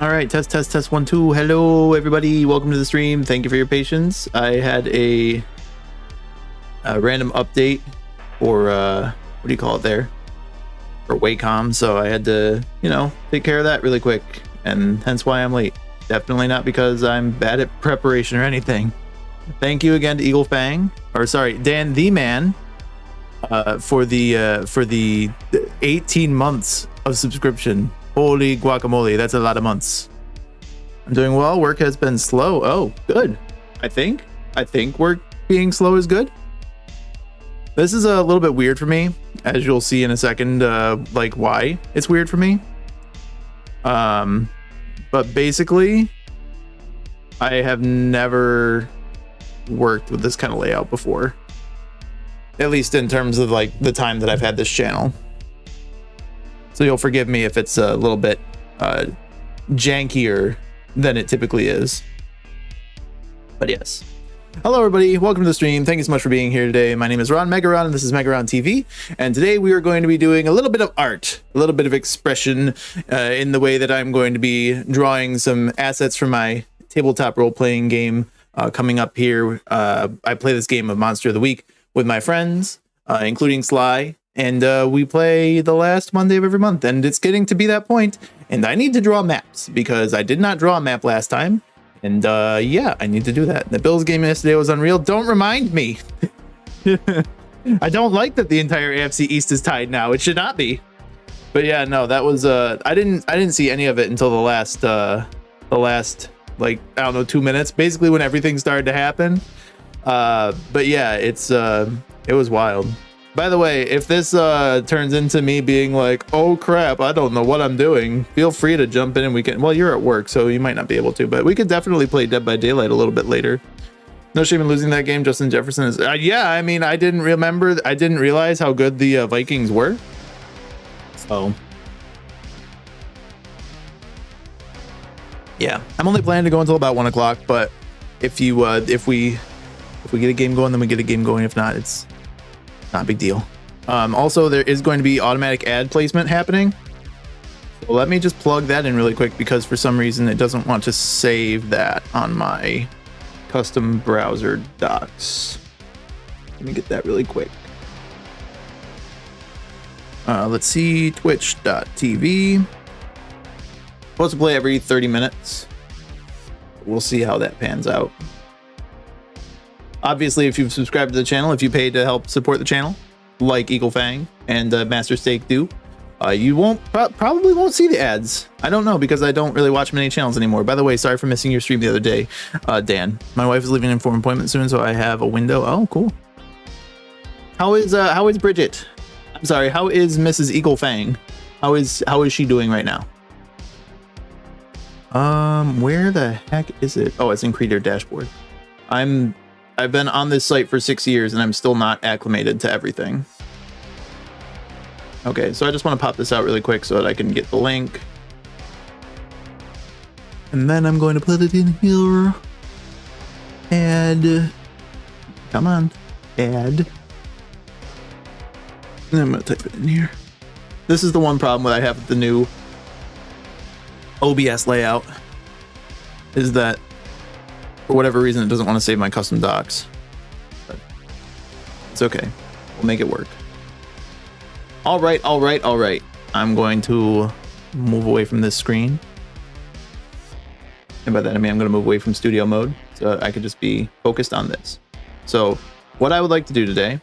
All right, test, 1, 2. Hello, everybody. Welcome to the stream. Thank you for your patience. I had a random update for what do you call it there? For Wacom, so I had to, take care of that really quick, and hence why I'm late. Definitely not because I'm bad at preparation or anything. Thank you again to Eagle Fang, or sorry, Dan the Man, for the 18 months of subscription. Holy guacamole, that's a lot of months. I'm doing well. Work has been slow. Oh, good. I think work being slow is good. This is a little bit weird for me, as you'll see in a second, like why it's weird for me. But basically, I have never worked with this kind of layout before. At least in terms of like the time that I've had this channel. So you'll forgive me if it's a little bit jankier than it typically is. But yes. Hello everybody, welcome to the stream. Thank you so much for being here today. My name is Ron Megaron and this is JaycornTV. And today we are going to be doing a little bit of art, a little bit of expression in the way that I'm going to be drawing some assets from my tabletop role-playing game coming up here. I play this game of Monster of the Week with my friends, including Sly. And we play the last Monday of every month, and it's getting to be that point. And I need to draw maps because I did not draw a map last time. And yeah, I need to do that. The Bills game yesterday was unreal. Don't remind me. I don't like that the entire AFC East is tied now. It should not be. But yeah, no, that was I didn't see any of it until the last like, I don't know, 2 minutes, basically when everything started to happen. But yeah, it was wild. By the way, if this turns into me being like, oh crap, I don't know what I'm doing, feel free to jump in and we can, well, you're at work, so you might not be able to, but we could definitely play Dead by Daylight a little bit later. No shame in losing that game. Justin Jefferson is, yeah, I mean, I didn't realize how good the Vikings were. So, yeah, I'm only planning to go until about 1 o'clock, but if we get a game going, then we get a game going. If not, it's not a big deal. Also, there is going to be automatic ad placement happening. So let me just plug that in really quick because for some reason it doesn't want to save that on my custom browser docs. Let me get that really quick. Let's see, twitch.tv. Supposed to play every 30 minutes. We'll see how that pans out. Obviously, if you've subscribed to the channel, if you paid to help support the channel, like Eagle Fang and Master Steak do, you probably won't see the ads. I don't know because I don't really watch many channels anymore. By the way, sorry for missing your stream the other day, Dan. My wife is leaving in for an appointment soon, so I have a window. Oh, cool. How is Bridget? I'm sorry. How is Mrs. Eagle Fang? How is she doing right now? Where the heck is it? Oh, it's in Creator Dashboard. I've been on this site for 6 years and I'm still not acclimated to everything. Okay, so I just want to pop this out really quick so that I can get the link. And then I'm going to put it in here. Add. Come on. Add. And I'm going to type it in here. This is the one problem that I have with the new OBS layout. Is that for whatever reason, it doesn't want to save my custom docs. But it's okay. We'll make it work. All right. I'm going to move away from this screen. And by that, I mean I'm going to move away from studio mode so I could just be focused on this. So what I would like to do today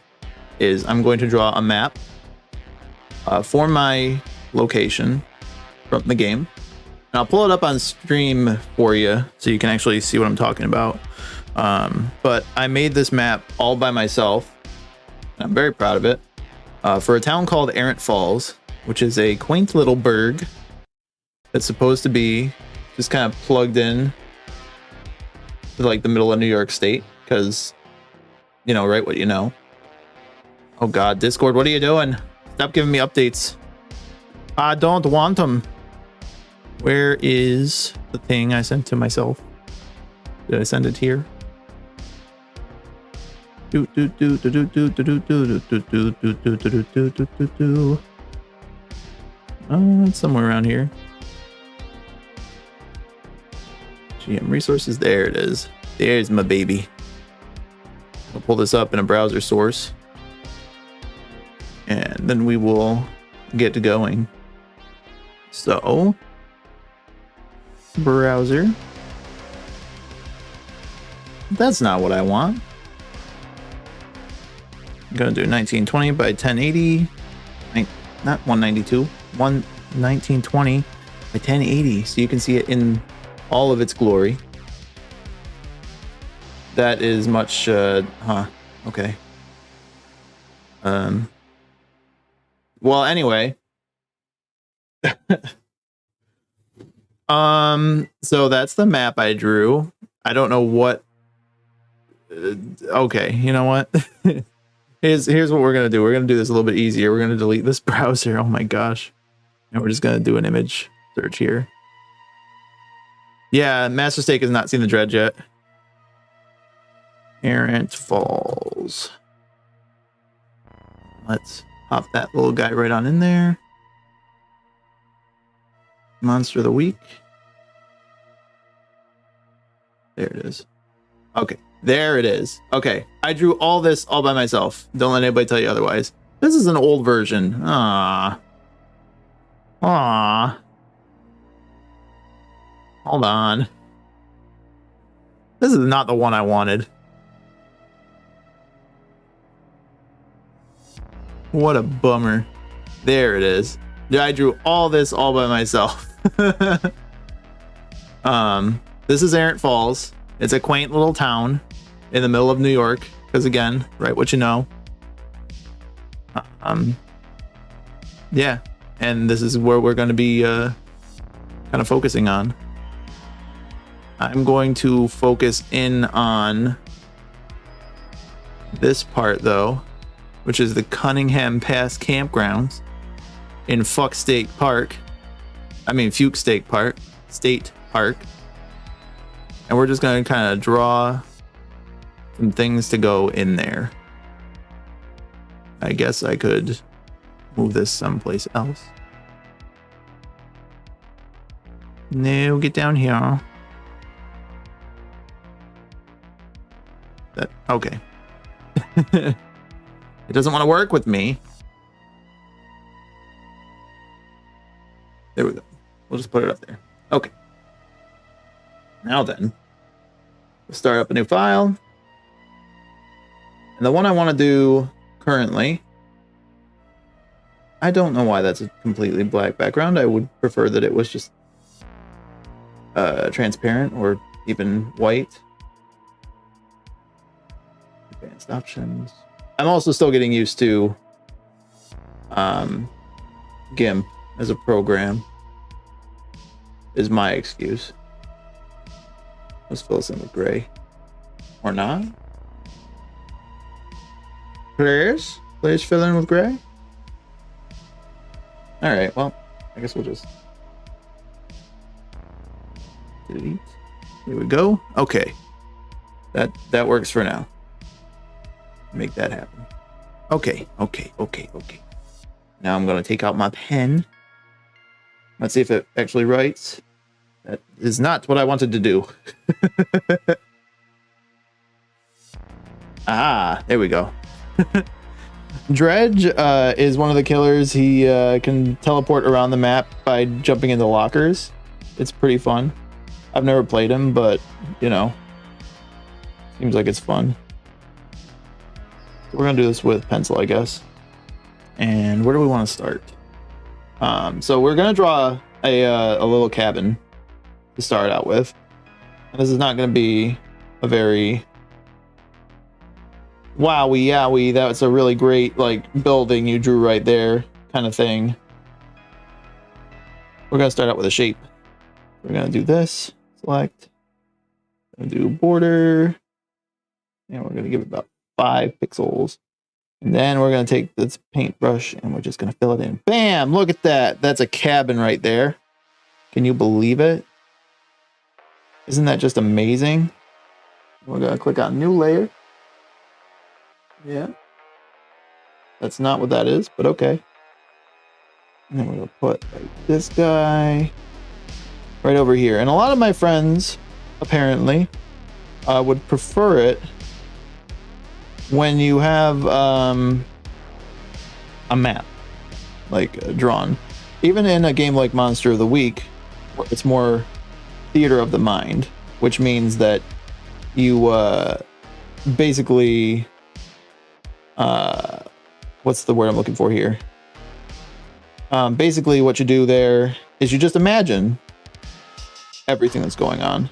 is I'm going to draw a map for my location from the game. I'll pull it up on stream for you so you can actually see what I'm talking about. But I made this map all by myself. I'm very proud of it. For a town called Errant Falls, which is a quaint little burg that's supposed to be just kind of plugged in to like the middle of New York State. Because, you know, right what you know. Oh God, Discord, what are you doing? Stop giving me updates. I don't want them. Where is the thing I sent to myself? Did I send it here? It's somewhere around here. GM resources. There it is. There's my baby. I'll pull this up in a browser source. And then we will get to going. So, browser. That's not what I want. I'm gonna do 1920 by 1080. Not 192, 1920 by 1080, so you can see it in all of its glory. That is much, okay. Well, anyway. So that's the map I drew. I don't know what, okay, you know what? Here's what we're gonna do. We're gonna do this a little bit easier. We're gonna delete this browser. Oh my gosh. And we're just gonna do an image search here. Yeah, Master Stake has not seen the dredge yet. Errant Falls. Let's pop that little guy right on in there. Monster of the week. There it is. Okay, there it is. Okay, I drew all this all by myself. Don't let anybody tell you otherwise. This is an old version. Hold on. This is not the one I wanted. What a bummer. There it is. I drew all this all by myself. This is Errant Falls. It's a quaint little town in the middle of New York. Because again, write what you know. Yeah. And this is where we're going to be kind of focusing on. I'm going to focus in on this part though, which is the Cunningham Pass Campgrounds in Fuck State Park. I mean Fuke State Park. State Park. And we're just going to kind of draw some things to go in there. I guess I could move this someplace else. No, get down here. That, okay. It doesn't want to work with me. There we go. We'll just put it up there. Okay. Now then, we'll start up a new file. And the one I want to do currently, I don't know why that's a completely black background. I would prefer that it was just transparent or even white. Advanced options. I'm also still getting used to GIMP as a program is my excuse. Let's fill this in with gray. Or not. Please fill in with gray. Alright, well, I guess we'll just delete. Here we go. Okay. That works for now. Make that happen. Okay. Now I'm going to take out my pen. Let's see if it actually writes. That is not what I wanted to do. Ah, there we go. Dredge is one of the killers. He can teleport around the map by jumping into lockers. It's pretty fun. I've never played him, but, you know, seems like it's fun. We're going to do this with pencil, I guess. And where do we want to start? So we're going to draw a little cabin to start out with. And this is not going to be a very wowie yowie, that's a really great like building you drew right there kind of thing. We're going to start out with a shape. We're going to do this. Select. We're going to do border. And we're going to give it about 5 pixels. And then we're going to take this paintbrush and we're just going to fill it in. Bam! Look at that. That's a cabin right there. Can you believe it? Isn't that just amazing? We're going to click on new layer. Yeah. That's not what that is, but okay. And then we're going to put like this guy right over here. And a lot of my friends apparently, would prefer it when you have a map like drawn. Even in a game like Monster of the Week, where it's more theater of the mind, which means that you basically what's the word I'm looking for here? Basically what you do there is you just imagine everything that's going on.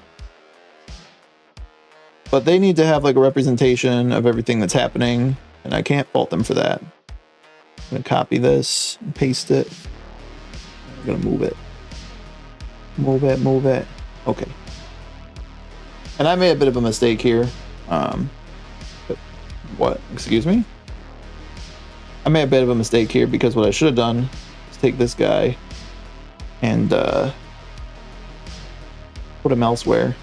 But they need to have like a representation of everything that's happening, and I can't fault them for that. I'm gonna copy this and paste it. I'm gonna move it. Move it, move it. Okay. And I made a bit of a mistake here. What? Excuse me? I made a bit of a mistake here because what I should have done is take this guy and put him elsewhere.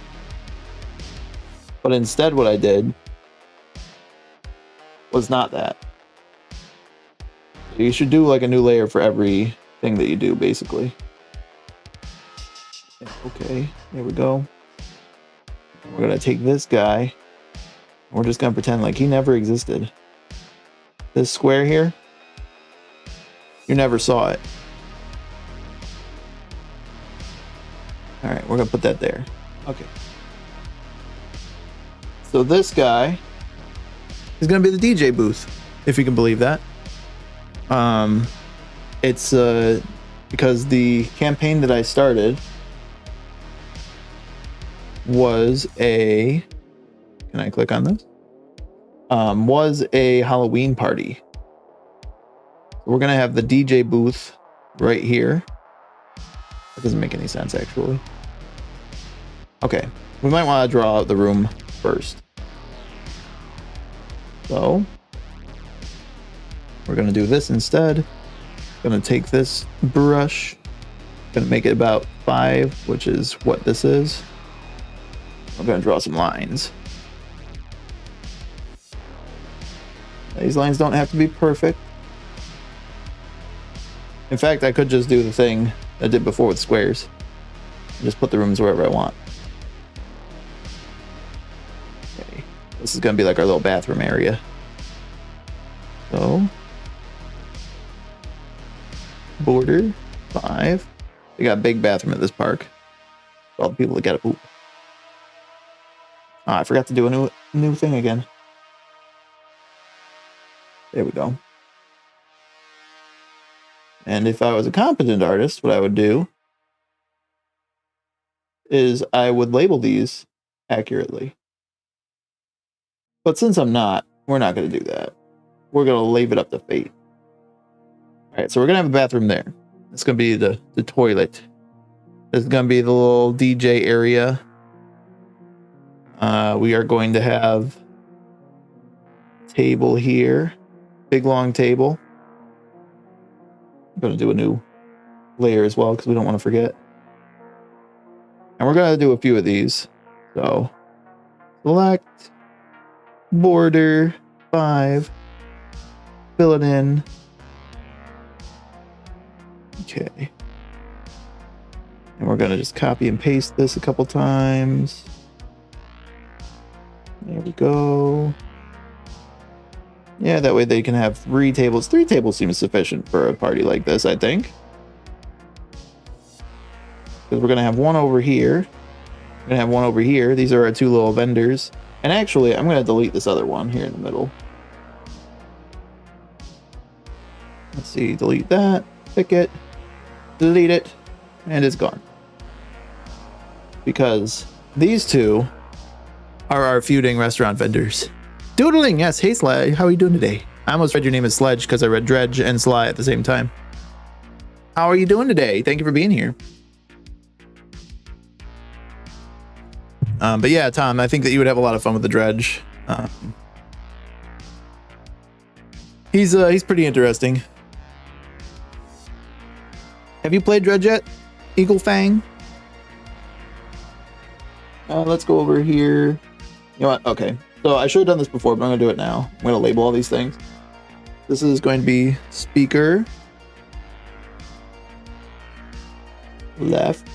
But instead what I did was not that. You should do like a new layer for every thing that you do, basically. Okay, here we go. We're gonna take this guy, and we're just gonna pretend like he never existed. This square here, you never saw it. All right, we're gonna put that there. Okay. So this guy is gonna be the DJ booth, if you can believe that. It's because the campaign that I started was a, can I click on this? Was a Halloween party. We're gonna have the DJ booth right here. That doesn't make any sense actually. Okay, we might want to draw out the room first. So we're gonna do this instead. Gonna take this brush, gonna make it about 5, which is what this is. I'm gonna draw some lines. These lines don't have to be perfect. In fact, I could just do the thing I did before with squares. Just put the rooms wherever I want. Okay. This is gonna be like our little bathroom area. So border 5. They got a big bathroom at this park. For all the people that gotta poop. Oh, I forgot to do a new thing again. There we go. And if I was a competent artist, what I would do is I would label these accurately. But since I'm not, we're not going to do that. We're going to leave it up to fate. All right, so we're going to have a bathroom there. It's going to be the toilet. This is going to be the little DJ area. We are going to have a table here. Big long table. I'm going to do a new layer as well because we don't want to forget. And we're going to do a few of these. So select border 5. Fill it in. Okay. And we're going to just copy and paste this a couple times. There we go. Yeah, that way they can have 3 tables. 3 tables seems sufficient for a party like this, I think. Because we're going to have one over here. We're going to have one over here. These are our 2 little vendors. And actually, I'm going to delete this other one here in the middle. Let's see, delete that. Pick it. Delete it. And it's gone. Because these 2 are our feuding restaurant vendors. Doodling, yes. Hey, Sly. How are you doing today? I almost read your name as Sledge because I read Dredge and Sly at the same time. How are you doing today? Thank you for being here. But yeah, Tom, I think that you would have a lot of fun with the Dredge. He's pretty interesting. Have you played Dredge yet, Eagle Fang? Let's go over here. You know what? Okay. So I should have done this before, but I'm going to do it now. I'm going to label all these things. This is going to be speaker. Left.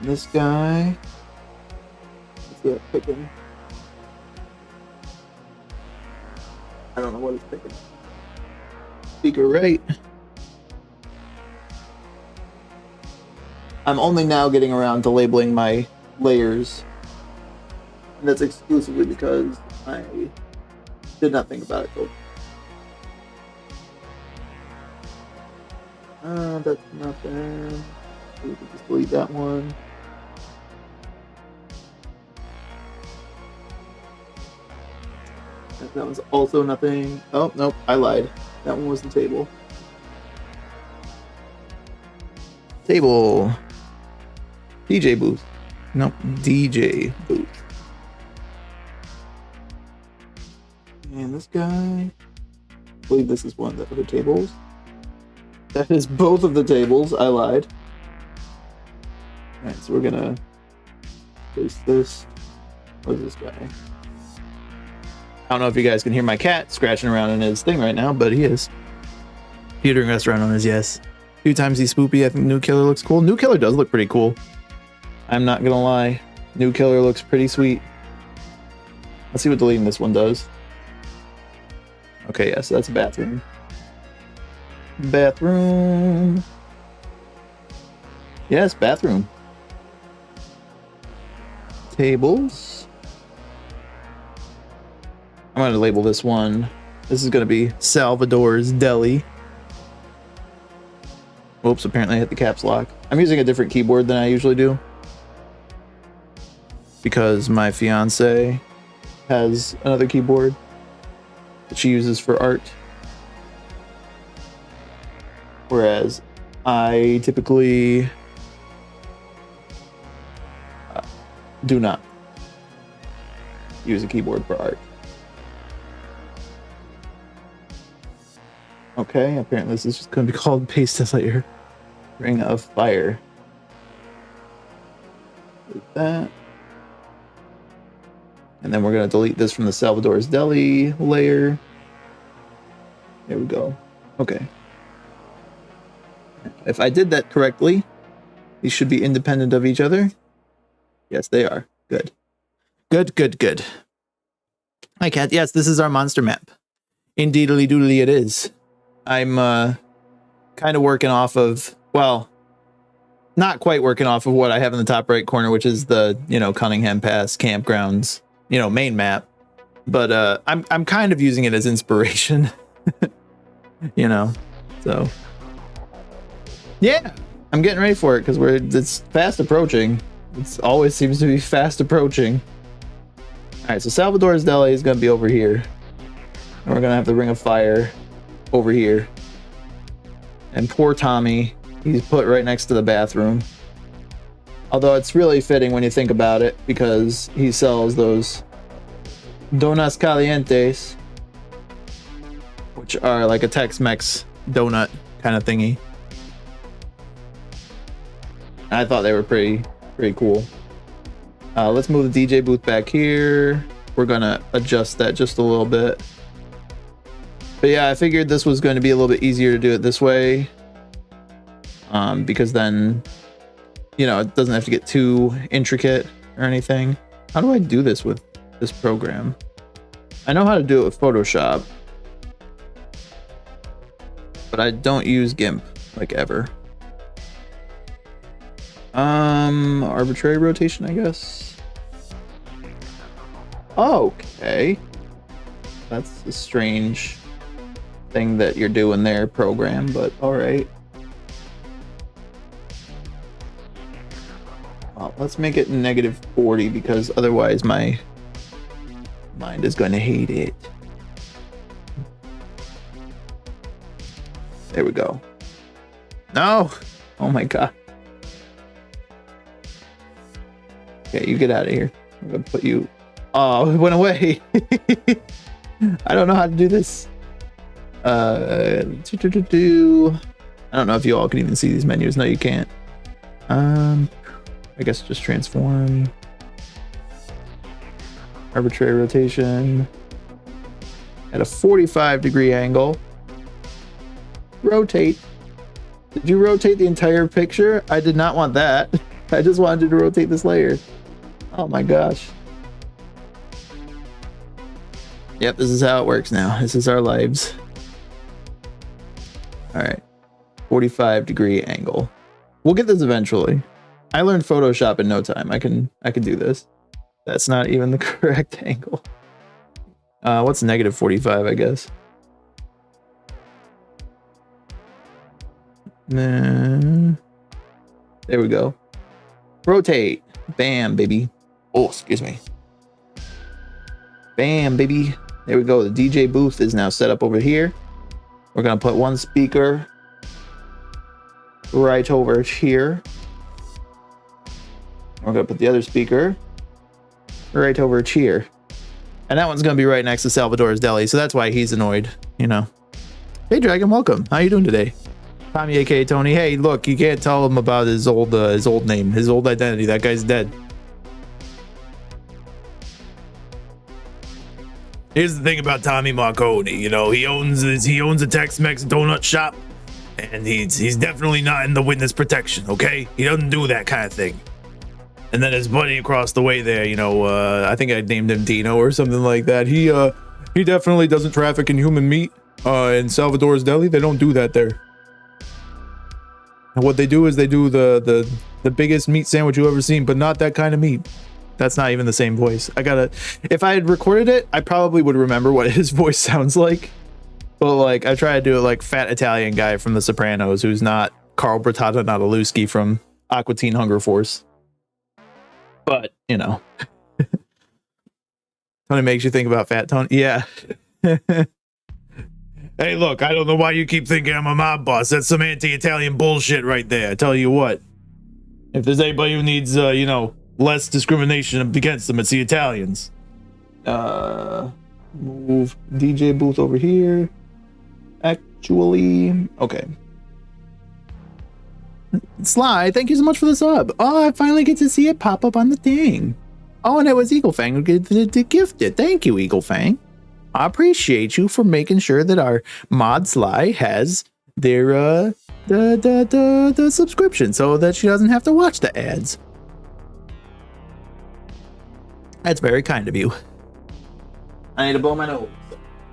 This guy. Let's see what picking. I don't know what it's picking. Speaker right. I'm only now getting around to labeling my layers. And that's exclusively because I did not think about it till. That's nothing. We can just delete that one. That one's also nothing. Oh, nope, I lied. That one was the table. Table. DJ booth. Nope, DJ booth. And this guy. I believe this is one of the other tables. That is both of the tables. I lied. Alright, so we're gonna place this. What is this guy? I don't know if you guys can hear my cat scratching around in his thing right now, but he is. Catering restaurant owners, yes. 2 times he's spoopy. I think New Killer looks cool. New Killer does look pretty cool. I'm not gonna lie. New Killer looks pretty sweet. Let's see what deleting this one does. Okay, yeah, so that's a bathroom. Bathroom. Yes, bathroom. Tables. I'm going to label this one. This is going to be Salvador's Deli. Whoops, apparently I hit the caps lock. I'm using a different keyboard than I usually do, because my fiance has another keyboard that she uses for art. Whereas I typically do not use a keyboard for art. Okay, apparently this is just going to be called Paste Layer Ring of Fire. Delete that. And then we're going to delete this from the Salvador's Deli layer. There we go. Okay. If I did that correctly, these should be independent of each other. Yes, they are. Good. Good, good, good. Hi, Cat. Yes, this is our monster map. Indeedly doodly it is. I'm kind of working off of, well, not quite working off of what I have in the top right corner, which is the, Cunningham Pass campgrounds, main map. But I'm kind of using it as inspiration, so yeah, I'm getting ready for it because it's fast approaching. It always seems to be fast approaching. All right, so Salvador's Deli is going to be over here. And we're going to have the Ring of Fire over here. And poor Tommy, he's put right next to the bathroom. Although it's really fitting when you think about it, because he sells those donas calientes, which are like a Tex-Mex donut kind of thingy. I thought they were pretty cool. Let's move the DJ booth back here. We're gonna adjust that just a little bit. But yeah, I figured this was going to be a little bit easier to do it this way. Because then, it doesn't have to get too intricate or anything. How do I do this with this program? I know how to do it with Photoshop, but I don't use GIMP, like, ever. Arbitrary rotation, I guess. Okay. That's a strange thing that you're doing there, program, but all right. Well, let's make it -40 because otherwise my mind is going to hate it. There we go. No! Oh my god. Okay, you get out of here. I'm gonna put you... Oh, it went away. I don't know how to do this. I don't know if you all can even see these menus. No, you can't. I guess just transform. Arbitrary rotation. At a 45-degree angle. Rotate. Did you rotate the entire picture? I did not want that. I just wanted you to rotate this layer. Oh my gosh. Yep, this is how it works now. This is our lives. All right, 45-degree angle. We'll get this eventually. I learned Photoshop in no time. I can do this. That's not even the correct angle. What's negative 45, I guess? There we go. Rotate. Bam, baby. Oh, excuse me. Bam, baby. There we go. The DJ booth is now set up over here. We're gonna put one speaker right over here. We're gonna put the other speaker right over here. And that one's gonna be right next to Salvador's Deli, so that's why he's annoyed, you know. Hey Dragon, welcome. How you doing today? Tommy, aka Tony. Hey, look, you can't tell him about his old name, his old identity. That guy's dead. Here's the thing about Tommy Marconi, you know, he owns a Tex-Mex donut shop, and he's definitely not in the witness protection, okay? He doesn't do that kind of thing. And then his buddy across the way there, you know, I think I named him Dino or something like that. He definitely doesn't traffic in human meat. In Salvador's Deli, they don't do that there. And what they do is they do the biggest meat sandwich you've ever seen, but not that kind of meat. That's not even the same voice. If I had recorded it, I probably would remember what his voice sounds like. But like, I try to do it like fat Italian guy from The Sopranos, who's not Karl Bertata from Aqua Teen Hunger Force. But, you know. Tony makes you think about Fat Tony. Yeah. Hey, look, I don't know why you keep thinking I'm a mob boss. That's some anti-Italian bullshit right there. I tell you what. If there's anybody who needs, you know, less discrimination against them, it's the Italians. Move DJ booth over here. Actually, okay. Sly, thank you so much for the sub. Oh, I finally get to see it pop up on the thing. Oh, and it was Eagle Fang who gifted. Thank you, Eagle Fang. I appreciate you for making sure that our mod Sly has their the subscription so that she doesn't have to watch the ads. That's very kind of you. I need to blow my nose.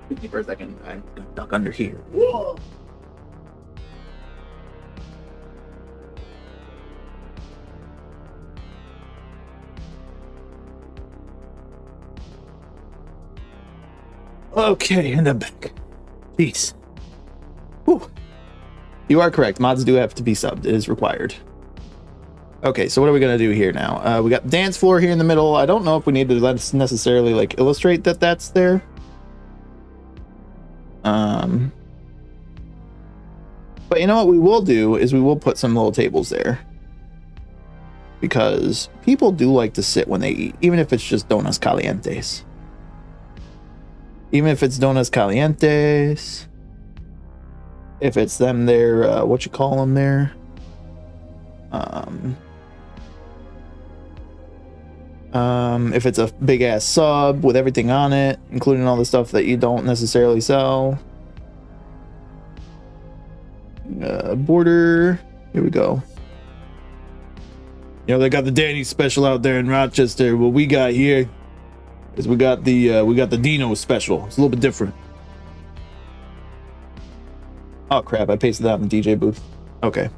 Excuse me for a second. I'm gonna duck under here. Whoa. Okay, and I'm back. Peace. Whew. You are correct. Mods do have to be subbed. It is required. Okay, so what are we gonna do here now? We got the dance floor here in the middle. I don't know if we need to necessarily like illustrate that that's there. But you know what we will do is we will put some little tables there, because people do like to sit when they eat, even if it's just donas calientes. Even if it's donas calientes, if it's them there, what you call them there? If it's a big ass sub with everything on it, including all the stuff that you don't necessarily sell. Border, here we go. You know, they got the Danny special out there in Rochester. What we got here is we got the Dino special. It's a little bit different. Oh crap, I pasted that in the DJ booth. Okay.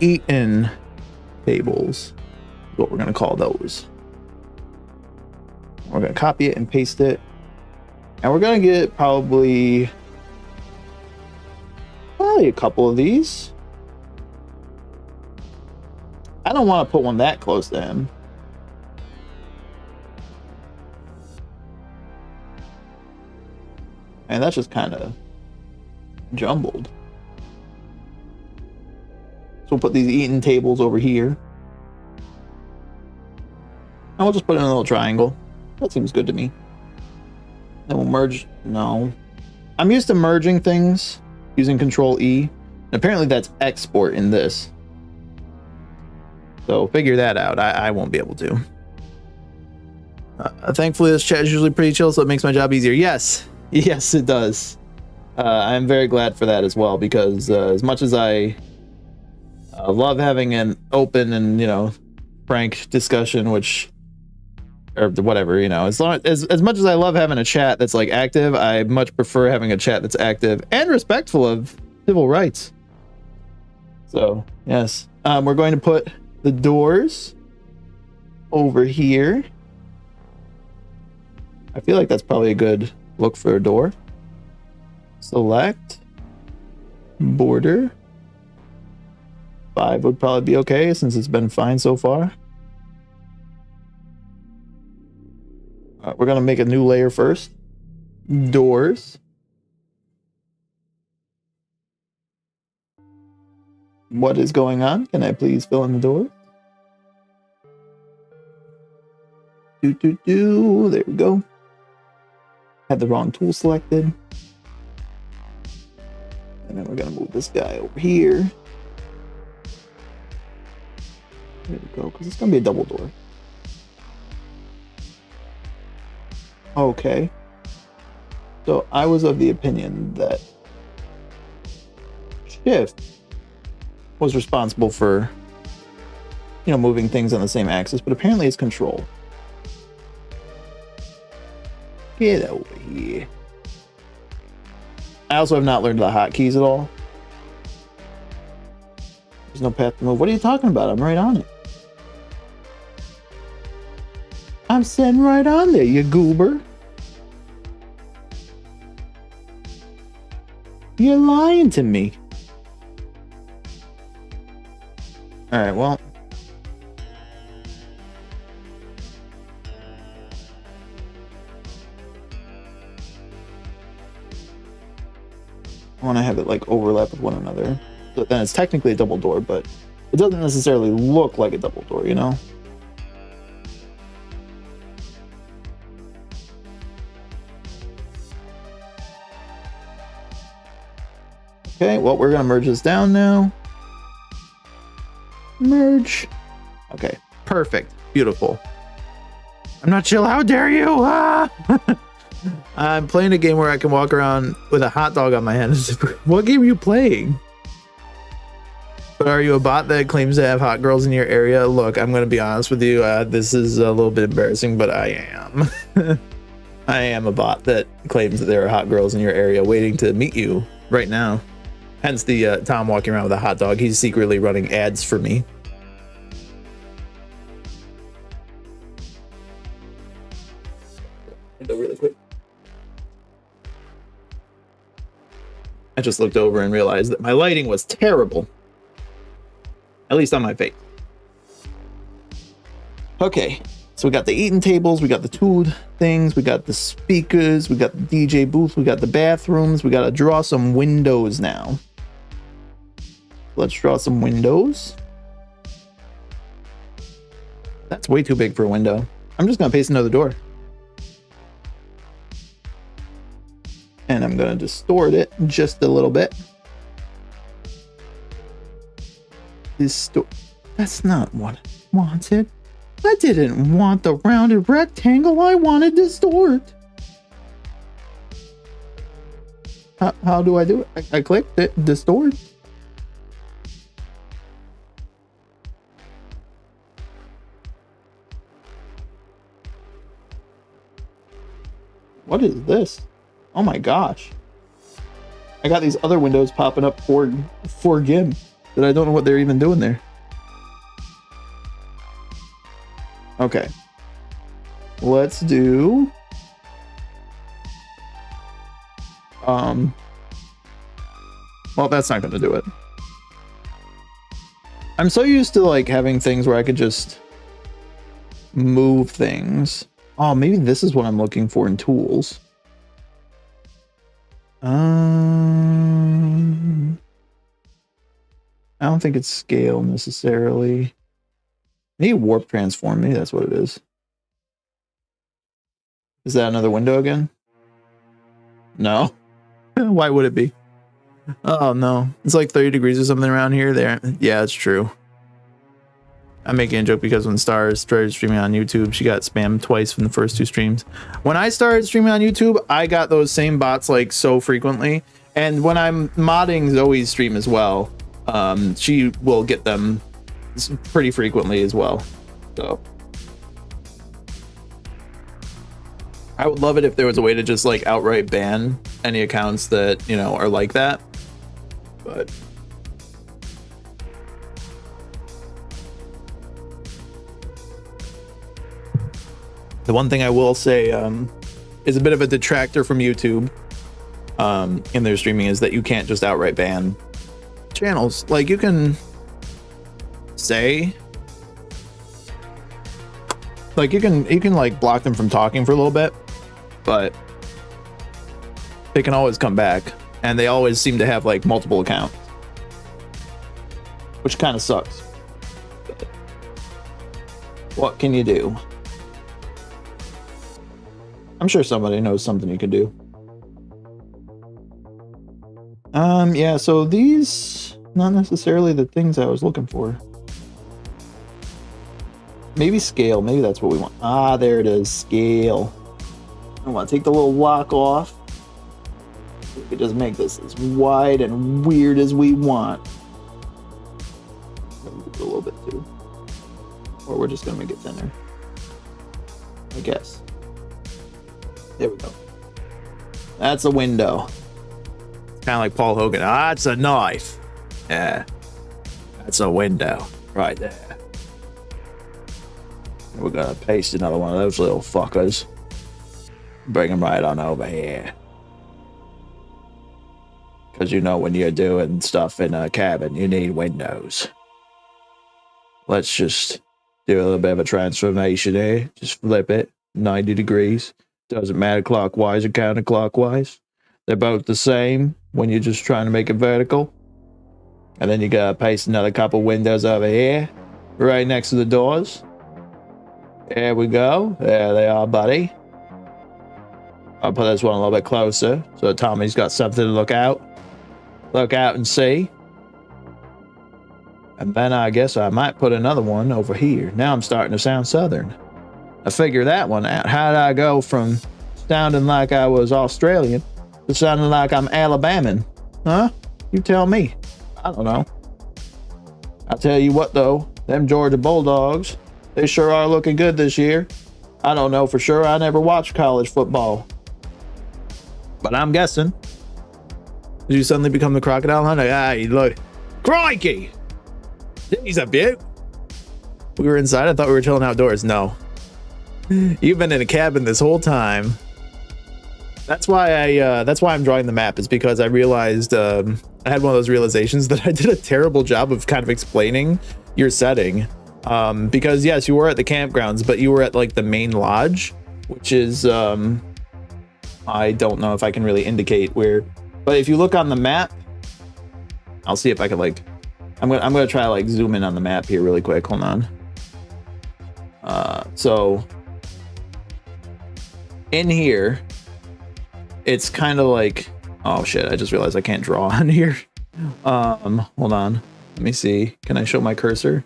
Eaten tables is what we're gonna call those. We're gonna copy it and paste it. And we're gonna get probably a couple of these. I don't want to put one that close to him. And that's just kind of jumbled. So we'll put these eating tables over here. And we'll just put in a little triangle. That seems good to me. Then we'll merge. No. I'm used to merging things using Control E. And apparently that's export in this. So figure that out. I won't be able to. Thankfully, this chat is usually pretty chill, so it makes my job easier. Yes. Yes, it does. I'm very glad for that as well, because as much as I I love having an open and, you know, frank discussion, which, or whatever, you know, as long as much as I love having a chat that's like active, I much prefer having a chat that's active and respectful of civil rights. So yes, we're going to put the doors over here. I feel like that's probably a good look for a door. Select border. 5 would probably be okay since it's been fine so far. We're gonna make a new layer first. Doors. What is going on? Can I please fill in the door? There we go. Had the wrong tool selected. And then we're gonna move this guy over here. There we go, because it's gonna be a double door. Okay. So I was of the opinion that Shift was responsible for, you know, moving things on the same axis, but apparently it's Control. Get over here. I also have not learned the hotkeys at all. There's no path to move. What are you talking about? I'm right on it. I'm sitting right on there, you goober. You're lying to me. All right, well. I want to have it like overlap with one another. So then it's technically a double door, but it doesn't necessarily look like a double door, you know? Okay, well, we're gonna merge this down now. Merge. Okay, perfect. Beautiful. I'm not chill. How dare you? Ah! I'm playing a game where I can walk around with a hot dog on my hand. What game are you playing? But are you a bot that claims to have hot girls in your area? Look, I'm going to be honest with you. This is a little bit embarrassing, but I am. I am a bot that claims that there are hot girls in your area waiting to meet you right now. Hence the Tom walking around with a hot dog. He's secretly running ads for me. Go really quick. I just looked over and realized that my lighting was terrible. At least on my face. Okay, so we got the eating tables, we got the tooled things, we got the speakers, we got the DJ booth, we got the bathrooms. We got to draw some windows now. Let's draw some windows. That's way too big for a window. I'm just gonna paste another door. And I'm gonna distort it just a little bit. That's not what I wanted. I didn't want the rounded rectangle. I wanted distort. How do I do it? I clicked it, distort. What is this? Oh my gosh. I got these other windows popping up for GIM that I don't know what they're even doing there. Okay. Let's do well, that's not going to do it. I'm so used to like having things where I could just move things. Oh, maybe this is what I'm looking for in tools. I don't think it's scale necessarily. Maybe warp transform. Maybe that's what it is. Is that another window again? No. Why would it be? Oh no. It's like 30 degrees or something around here. There. Yeah, it's true. I'm making a joke because when Stars started streaming on YouTube, she got spammed twice from the first 2 streams. When I started streaming on YouTube, I got those same bots like so frequently. And when I'm modding Zoe's stream as well, she will get them pretty frequently as well. So I would love it if there was a way to just like outright ban any accounts that, you know, are like that. But the one thing I will say is a bit of a detractor from YouTube in their streaming is that you can't just outright ban channels. Like, you can say, like, you can like block them from talking for a little bit, but they can always come back, and they always seem to have like multiple accounts, which kind of sucks. But what can you do? I'm sure somebody knows something you could do. Yeah, so these, not necessarily the things I was looking for. Maybe scale, maybe that's what we want. Ah, there it is, scale. I want to take the little lock off. We could just make this as wide and weird as we want. A little bit too. Or we're just gonna make it thinner, I guess. There we go. That's a window. It's kind of like Paul Hogan. Ah, it's a knife. Yeah. That's a window right there. We're gonna paste another one of those little fuckers. Bring them right on over here. Because you know when you're doing stuff in a cabin, you need windows. Let's just do a little bit of a transformation here. Just flip it 90 degrees. Doesn't matter clockwise or counterclockwise. They're both the same when you're just trying to make it vertical. And then you gotta paste another couple windows over here, right next to the doors. There we go. There they are, buddy. I'll put this one a little bit closer so Tommy's got something to look out and see. And then I guess I might put another one over here. Now I'm starting to sound southern. I figured that one out. How did I go from sounding like I was Australian to sounding like I'm Alabaman? Huh? You tell me. I don't know. I'll tell you what though, them Georgia Bulldogs, they sure are looking good this year. I don't know for sure. I never watched college football, but I'm guessing. Did you suddenly become the crocodile hunter? Ah, you look. Crikey! He's a beaut. We were inside. I thought we were chilling outdoors. No. You've been in a cabin this whole time. That's why I'm drawing the map, is because I realized I had one of those realizations that I did a terrible job of kind of explaining your setting. Because yes, you were at the campgrounds, but you were at like the main lodge, which is I don't know if I can really indicate where, but if you look on the map, I'll see if I can like, I'm gonna try to like zoom in on the map here really quick. Hold on. So in here, it's kind of like, oh shit, I just realized I can't draw on here. Hold on, let me see. Can I show my cursor?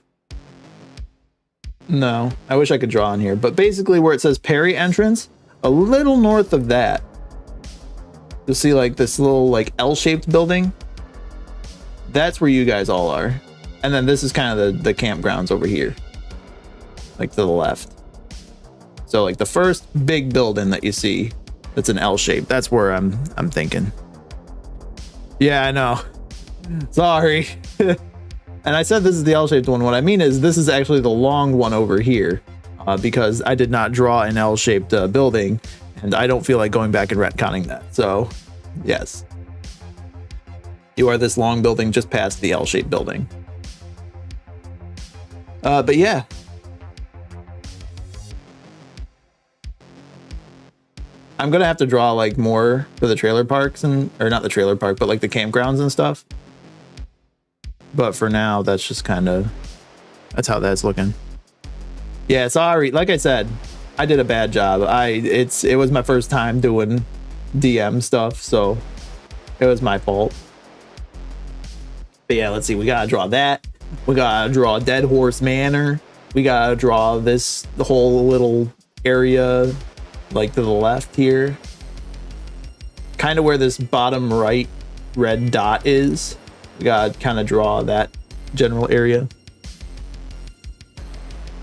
No, I wish I could draw on here, but basically where it says Perry entrance, a little north of that, you'll see like this little like L-shaped building. That's where you guys all are. And then this is kind of the campgrounds over here, like to the left. So like the first big building that you see, that's an L shape. That's where I'm thinking. Yeah, I know. Sorry. And I said this is the L-shaped one. What I mean is this is actually the long one over here, because I did not draw an L-shaped building, and I don't feel like going back and retconning that. So, yes. You are this long building just past the L-shaped building. But yeah. I'm gonna have to draw like more for the trailer parks or not the trailer park, but like the campgrounds and stuff. But for now, that's just kind of, that's how that's looking. Yeah, sorry. Like I said, I did a bad job. It was my first time doing DM stuff, so it was my fault. But yeah, let's see. We gotta draw that. We gotta draw Dead Horse Manor. We gotta draw the whole little area, like to the left here, kind of where this bottom right red dot is We gotta kind of draw that general area.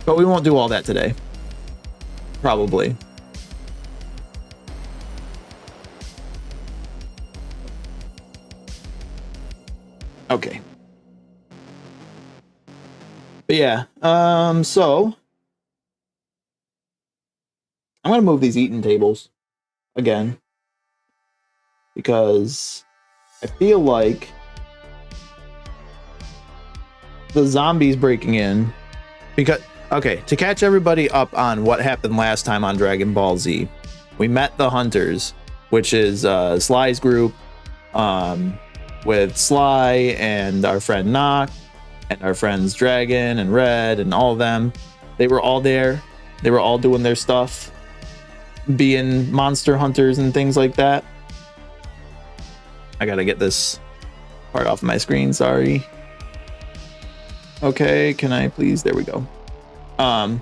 But we won't do all that today. Probably. Okay. But yeah, so I'm gonna move these eating tables again because I feel like the zombies breaking in. Because okay, to catch everybody up on what happened last time on Dragon Ball Z, we met the Hunters, which is Sly's group, with Sly and our friend Nock and our friends Dragon and Red and all of them. They were all there. They were all doing their stuff, being monster hunters and things like that. I gotta get this part off my screen, sorry. Okay, can I please? There we go. But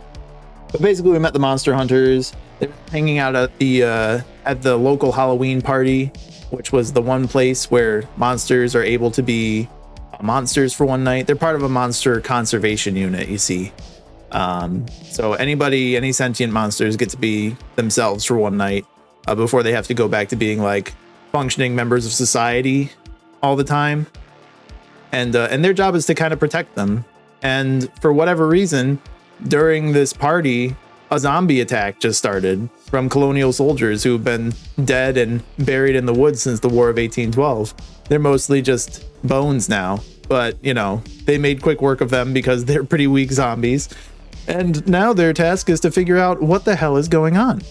basically we met the monster hunters. They were hanging out at the local Halloween party, which was the one place where monsters are able to be monsters for one night. They're part of a monster conservation unit, you see. So any sentient monsters get to be themselves for one night before they have to go back to being like functioning members of society all the time. And their job is to kind of protect them. And for whatever reason, during this party, a zombie attack just started from colonial soldiers who've been dead and buried in the woods since the War of 1812. They're mostly just bones now, but you know, they made quick work of them because they're pretty weak zombies. And now their task is to figure out what the hell is going on.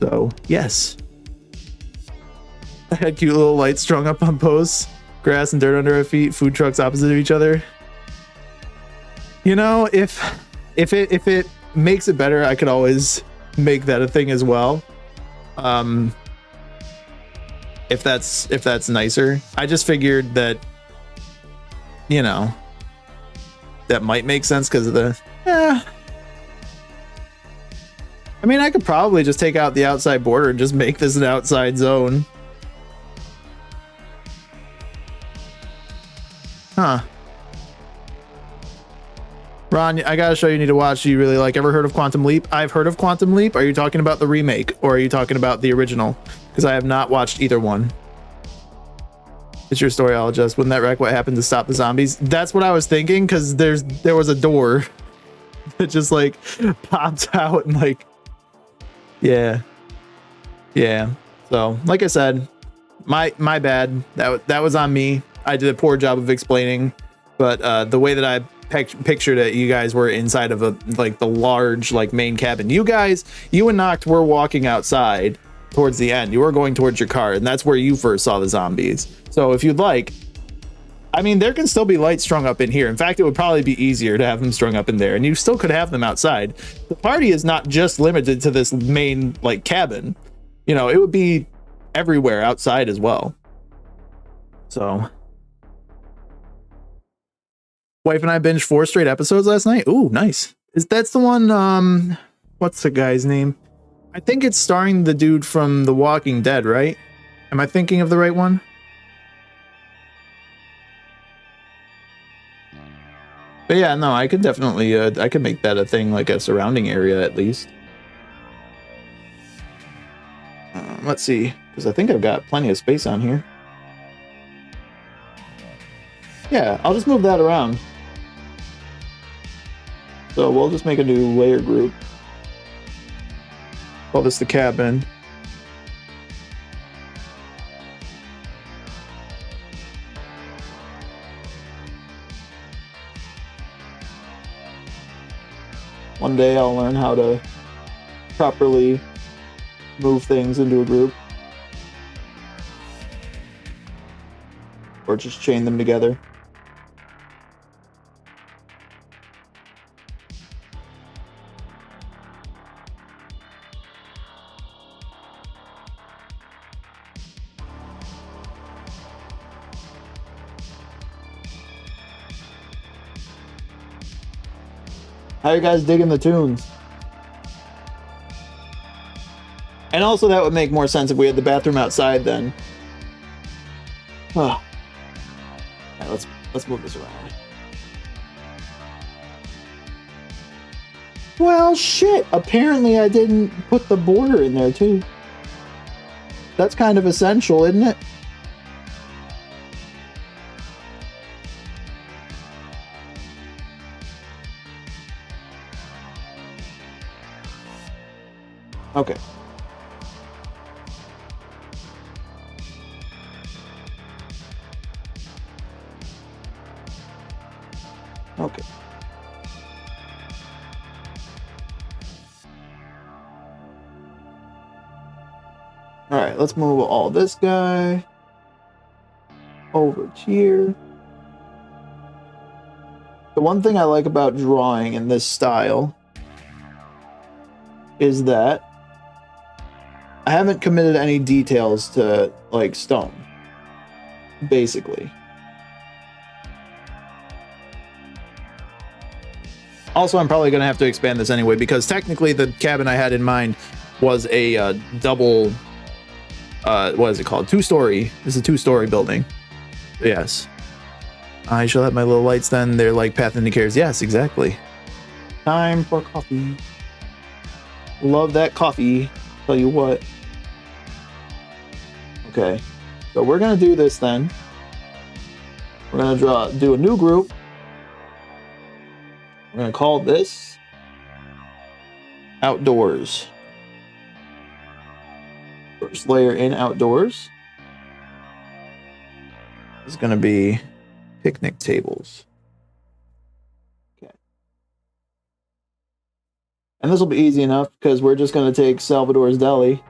So, yes. I had cute little lights strung up on posts, grass and dirt under our feet, food trucks opposite of each other. You know, if it makes it better, I could always make that a thing as well. If that's nicer. I just figured that, you know, that might make sense because of the I mean, I could probably just take out the outside border and just make this an outside zone. Huh. Ron, I gotta show you, need to watch. You really like. Ever heard of Quantum Leap? I've heard of Quantum Leap. Are you talking about the remake or are you talking about the original? Because I have not watched either one. It's your story. I'll adjust. Wouldn't that wreck what happened to stop the zombies? That's what I was thinking, because there was a door that just like popped out and like, yeah. So like I said, my bad. That was on me. I did a poor job of explaining, but the way that I pictured it, you guys were inside of the large like main cabin. You and Noct were walking outside towards the end. You were going towards your car, and that's where you first saw the zombies. So if you'd like, I mean, there can still be lights strung up in here. In fact, it would probably be easier to have them strung up in there, and you still could have them outside. The party is not just limited to this main like cabin. You know, it would be everywhere outside as well. So wife and I binged 4 straight episodes last night. Ooh, nice. That's the one, what's the guy's name? I think it's starring the dude from The Walking Dead, right? Am I thinking of the right one? But yeah, no, I could definitely, I could make that a thing, like a surrounding area at least. Let's see, because I think I've got plenty of space on here. Yeah, I'll just move that around. So we'll just make a new layer group. Call this the cabin. One day I'll learn how to properly move things into a group. Or just chain them together. How are you guys digging the tunes? And also that would make more sense if we had the bathroom outside then. Oh. Right, let's Let's move this around. Well, shit. Apparently I didn't put the border in there too. That's kind of essential, isn't it? Okay. Okay. All right, let's move all this guy over here. The one thing I like about drawing in this style is that I haven't committed any details to, like, stone, basically. Also, I'm probably going to have to expand this anyway, because technically the cabin I had in mind was a double, what is it called? Two-story. It's a two-story building. Yes. I shall have my little lights then. They're like path indicators. Yes, exactly. Time for coffee. Love that coffee. Tell you what. Okay. So we're going to do this then. We're going to do a new group. We're going to call this Outdoors. First layer in Outdoors is going to be picnic tables. Okay. And this will be easy enough because we're just going to take Salvador's Deli.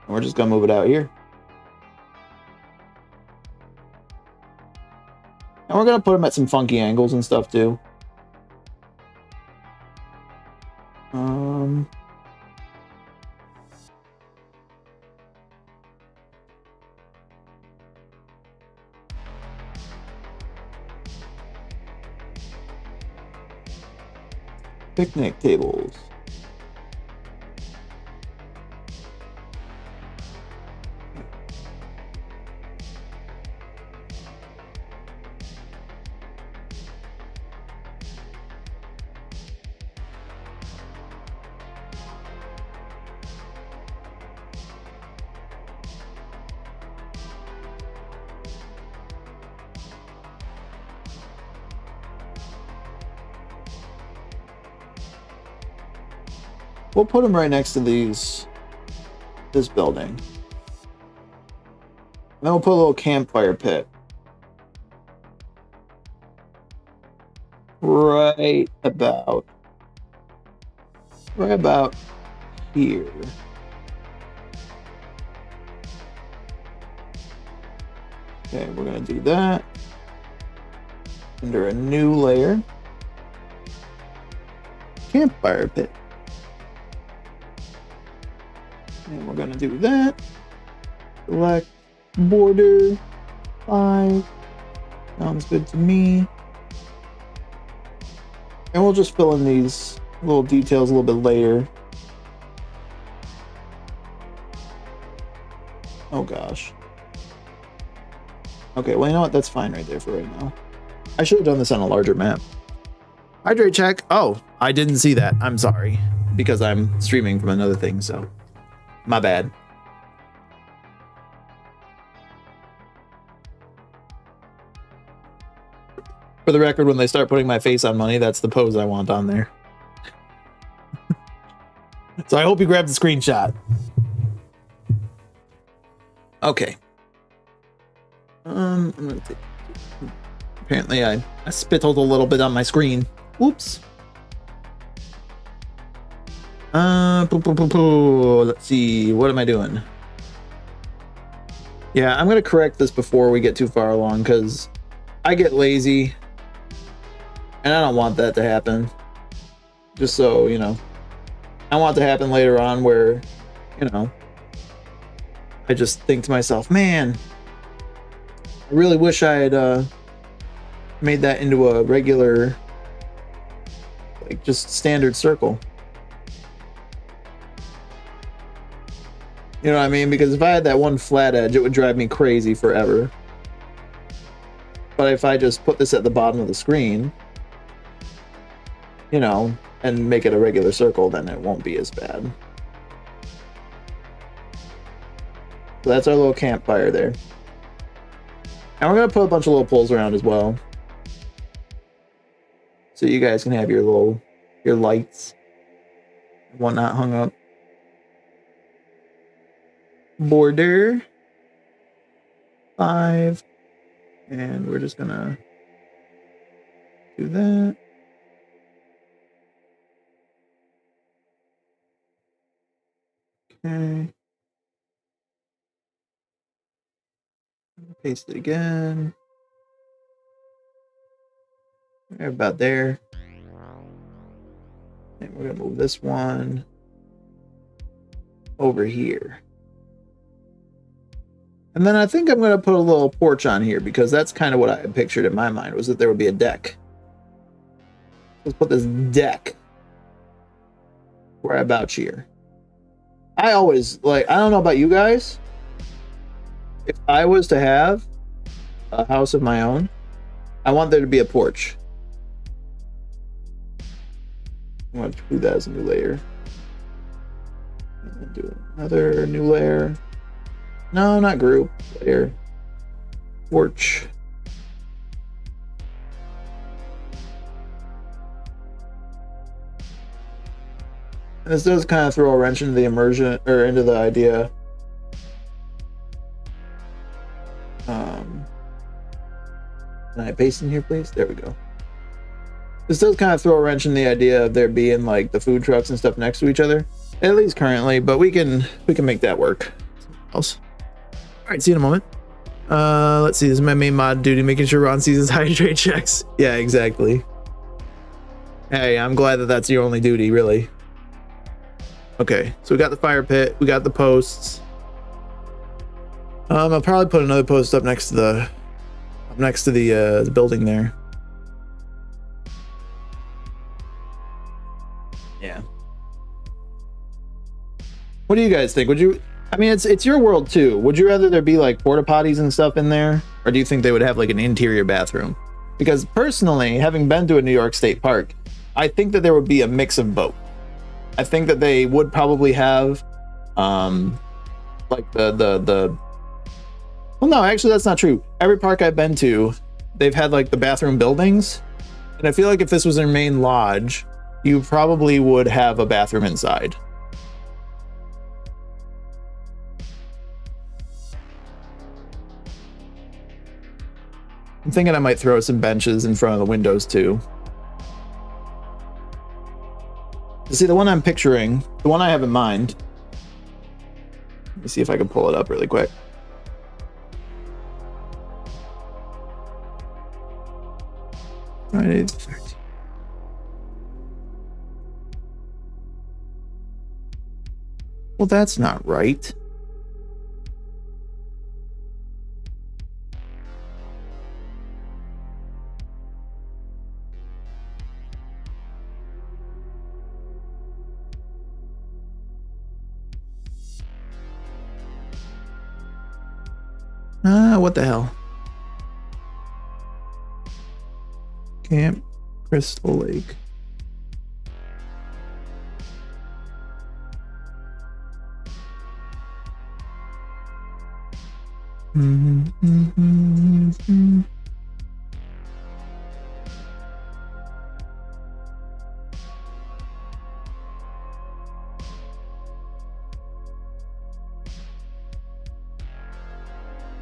And we're just going to move it out here. And we're going to put them at some funky angles and stuff too. Picnic tables. We'll put them right next to this building. And then we'll put a little campfire pit. Right about here. Okay, we're gonna do that. Under a new layer. Campfire pit. And we're going to do that. Select border 5. Sounds good to me. And we'll just fill in these little details a little bit later. Oh gosh. Okay, well, you know what? That's fine right there for right now. I should have done this on a larger map. Hydrate check. Oh, I didn't see that. I'm sorry. Because I'm streaming from another thing, so my bad. For the record, when they start putting my face on money, that's the pose I want on there. So I hope you grabbed the screenshot. Okay. I'm gonna take... Apparently I spittled a little bit on my screen. Whoops. Let's see, what am I doing? Yeah, I'm gonna correct this before we get too far along because I get lazy and I don't want that to happen. Just so you know, I want it to happen later on where, you know, I just think to myself, man, I really wish I had made that into a regular, like, just standard circle. You know what I mean? Because if I had that one flat edge, it would drive me crazy forever. But if I just put this at the bottom of the screen, you know, and make it a regular circle, then it won't be as bad. So that's our little campfire there. And we're going to put a bunch of little poles around as well. So you guys can have your lights and whatnot hung up. Border 5. And we're just going to do that. Okay. Paste it again. We're about there. And we're gonna move this one over here. And then I think I'm gonna put a little porch on here because that's kind of what I had pictured in my mind, was that there would be a deck. Let's put this deck right about here. I always, like, I don't know about you guys. If I was to have a house of my own, I want there to be a porch. I'm going to do that as a new layer. And then do another new layer. No, not group. Layer. Porch. And this does kind of throw a wrench into the immersion, or into the idea. Can I paste in here, please? There we go. This does kind of throw a wrench in the idea of there being like the food trucks and stuff next to each other, at least currently, but we can make that work. All right, see you in a moment. Let's see, this is my main mod duty, making sure Ron sees his hydrate checks. Yeah, exactly. Hey, I'm glad that that's your only duty, really. Okay, so we got the fire pit, we got the posts. I'll probably put another post up next to the building there. Yeah. What do you guys think? Would you? I mean, it's your world too. Would you rather there be like porta potties and stuff in there, or do you think they would have like an interior bathroom? Because personally, having been to a New York State park, I think that there would be a mix of both. I think that they would probably have, like the. Well, no, actually, that's not true. Every park I've been to, they've had like the bathroom buildings, and I feel like if this was their main lodge, you probably would have a bathroom inside. I'm thinking I might throw some benches in front of the windows too. See, the one I'm picturing, the one I have in mind. Let me see if I can pull it up really quick. Friday the 13th. Well, that's not right. What the hell? Camp Crystal Lake.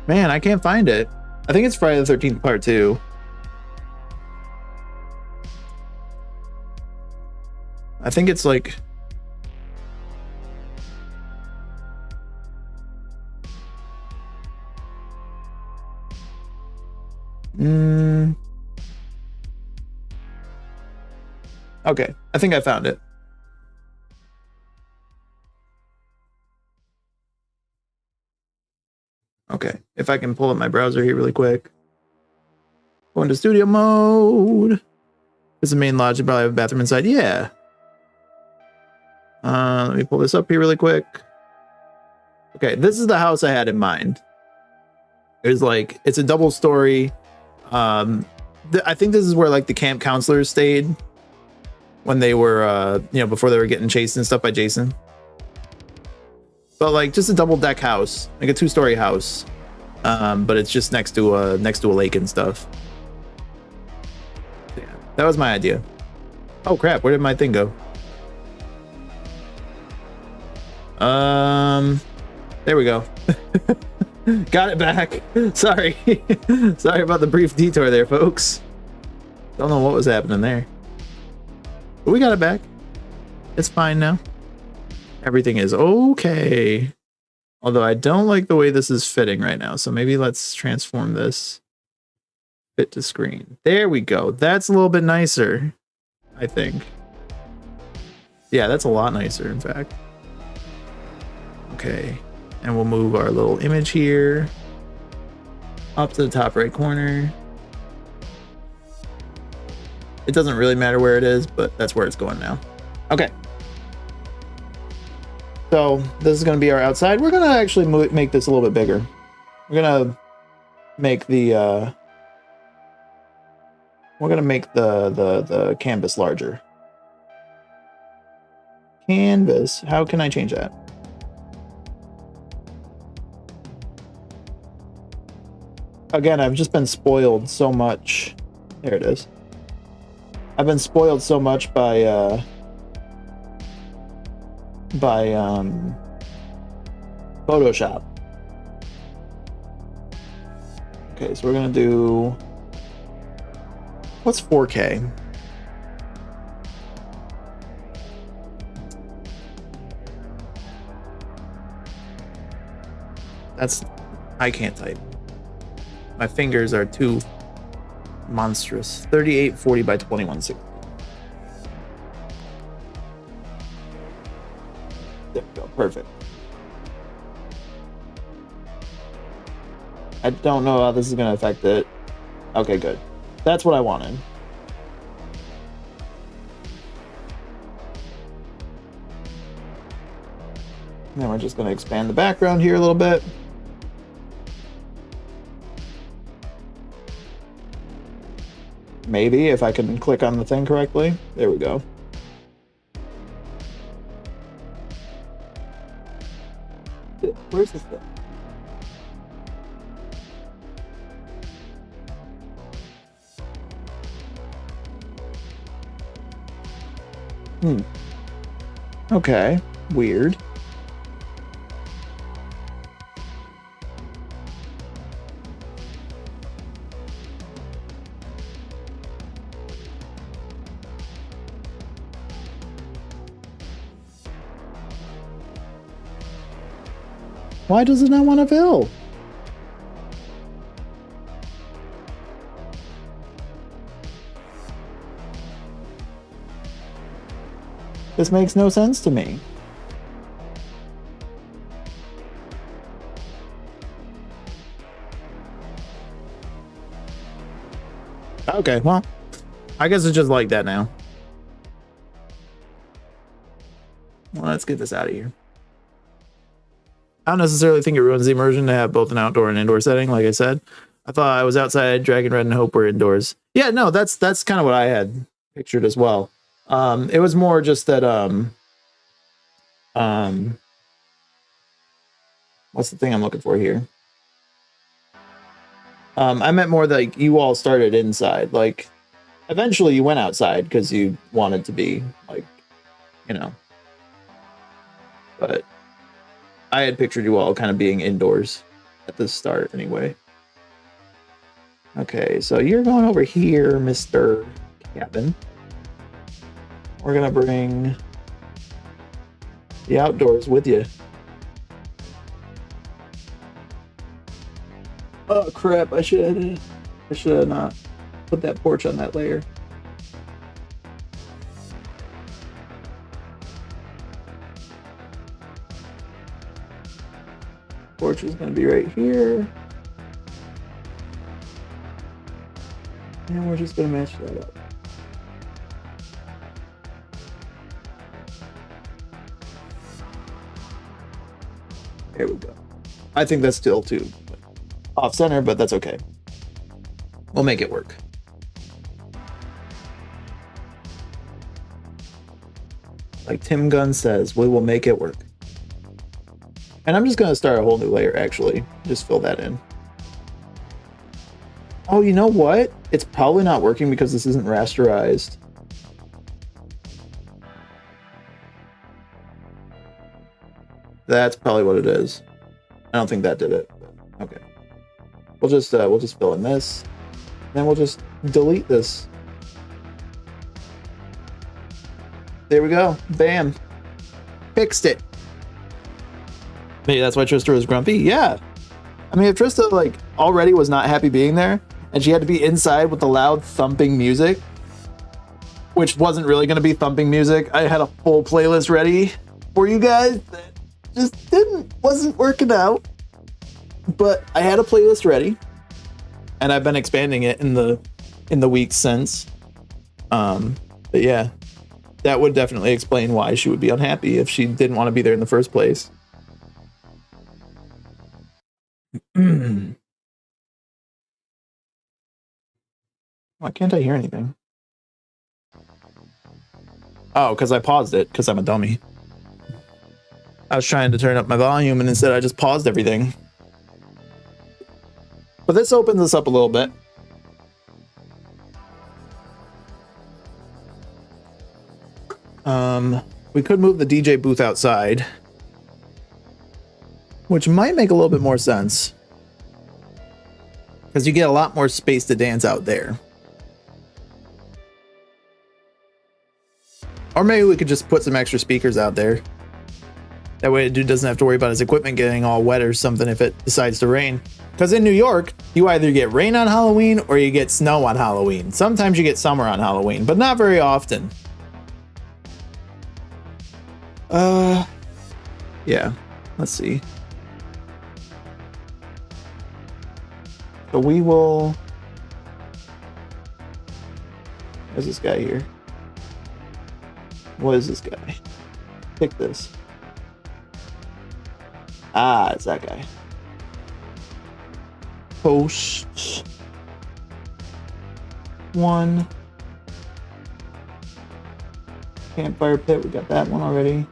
Man, I can't find it. I think it's Friday the 13th part 2. I think it's like... Okay, I think I found it. Okay, if I can pull up my browser here really quick. Go into studio mode. It's the main lodge. You probably have a bathroom inside. Yeah. Let me pull this up here really quick. Okay, this is the house I had in mind. It's like, it's a double story. I think this is where like the camp counselors stayed when they were, you know, before they were getting chased and stuff by Jason. But like just a double deck house, like a 2-story house. But it's just next to a lake and stuff. Yeah, that was my idea. Oh crap, where did my thing go? There we go. Got it back. Sorry. Sorry about the brief detour there, folks. Don't know what was happening there. But we got it back. It's fine now. Everything is okay. Although I don't like the way this is fitting right now. So maybe let's transform this. Fit to screen. There we go. That's a little bit nicer, I think. Yeah, that's a lot nicer, in fact. Okay. And we'll move our little image here up to the top right corner. It doesn't really matter where it is, but that's where it's going now. Okay. So this is going to be our outside. We're going to actually make this a little bit bigger. We're going to make the the canvas larger. Canvas. How can I change that? Again, I've just been spoiled so much. There it is. I've been spoiled so much by Photoshop. Okay, so we're gonna do, what's 4K? That's, I can't type. My fingers are too monstrous. 3840 by 2160. There we go. Perfect. I don't know how this is going to affect it. Okay, good. That's what I wanted. And then we're just going to expand the background here a little bit. Maybe, if I can click on the thing correctly. There we go. Where's this thing? Okay, weird. Why does it not want to fill? This makes no sense to me. Okay, well, I guess it's just like that now. Well, let's get this out of here. I don't necessarily think it ruins the immersion to have both an outdoor and indoor setting. Like I said, I thought I was outside, Dragon Red and Hope were indoors. Yeah, no, that's kind of what I had pictured as well. It was more just that what's the thing I'm looking for here? I meant more like you all started inside. Like eventually you went outside because you wanted to be, like, you know. But I had pictured you all kind of being indoors at the start anyway. Okay, so you're going over here, Mr. Cabin. We're gonna bring the outdoors with you. Oh crap, I should have not put that porch on that layer. Porch is going to be right here. And we're just going to match that up. There we go. I think that's still too off center, but that's okay. We'll make it work. Like Tim Gunn says, we will make it work. And I'm just going to start a whole new layer, actually. Just fill that in. Oh, you know what? It's probably not working because this isn't rasterized. That's probably what it is. I don't think that did it. Okay. We'll just fill in this. Then we'll just delete this. There we go. Bam. Fixed it. Maybe that's why Trista was grumpy. Yeah. I mean, if Trista like already was not happy being there and she had to be inside with the loud thumping music, which wasn't really going to be thumping music. I had a full playlist ready for you guys that just wasn't working out. But I had a playlist ready and I've been expanding it in the weeks since. But yeah. That would definitely explain why she would be unhappy if she didn't want to be there in the first place. Why can't I hear anything? Oh, because I paused it, because I'm a dummy. I was trying to turn up my volume, and instead I just paused everything. But this opens us up a little bit. We could move the DJ booth outside, which might make a little bit more sense because you get a lot more space to dance out there. Or maybe we could just put some extra speakers out there. That way the dude doesn't have to worry about his equipment getting all wet or something if it decides to rain. Because in New York, you either get rain on Halloween or you get snow on Halloween. Sometimes you get summer on Halloween, but not very often. Yeah, let's see. So we will... Where's this guy here? What is this guy? Pick this. Ah, it's that guy. Post 1. Campfire pit, we got that one already.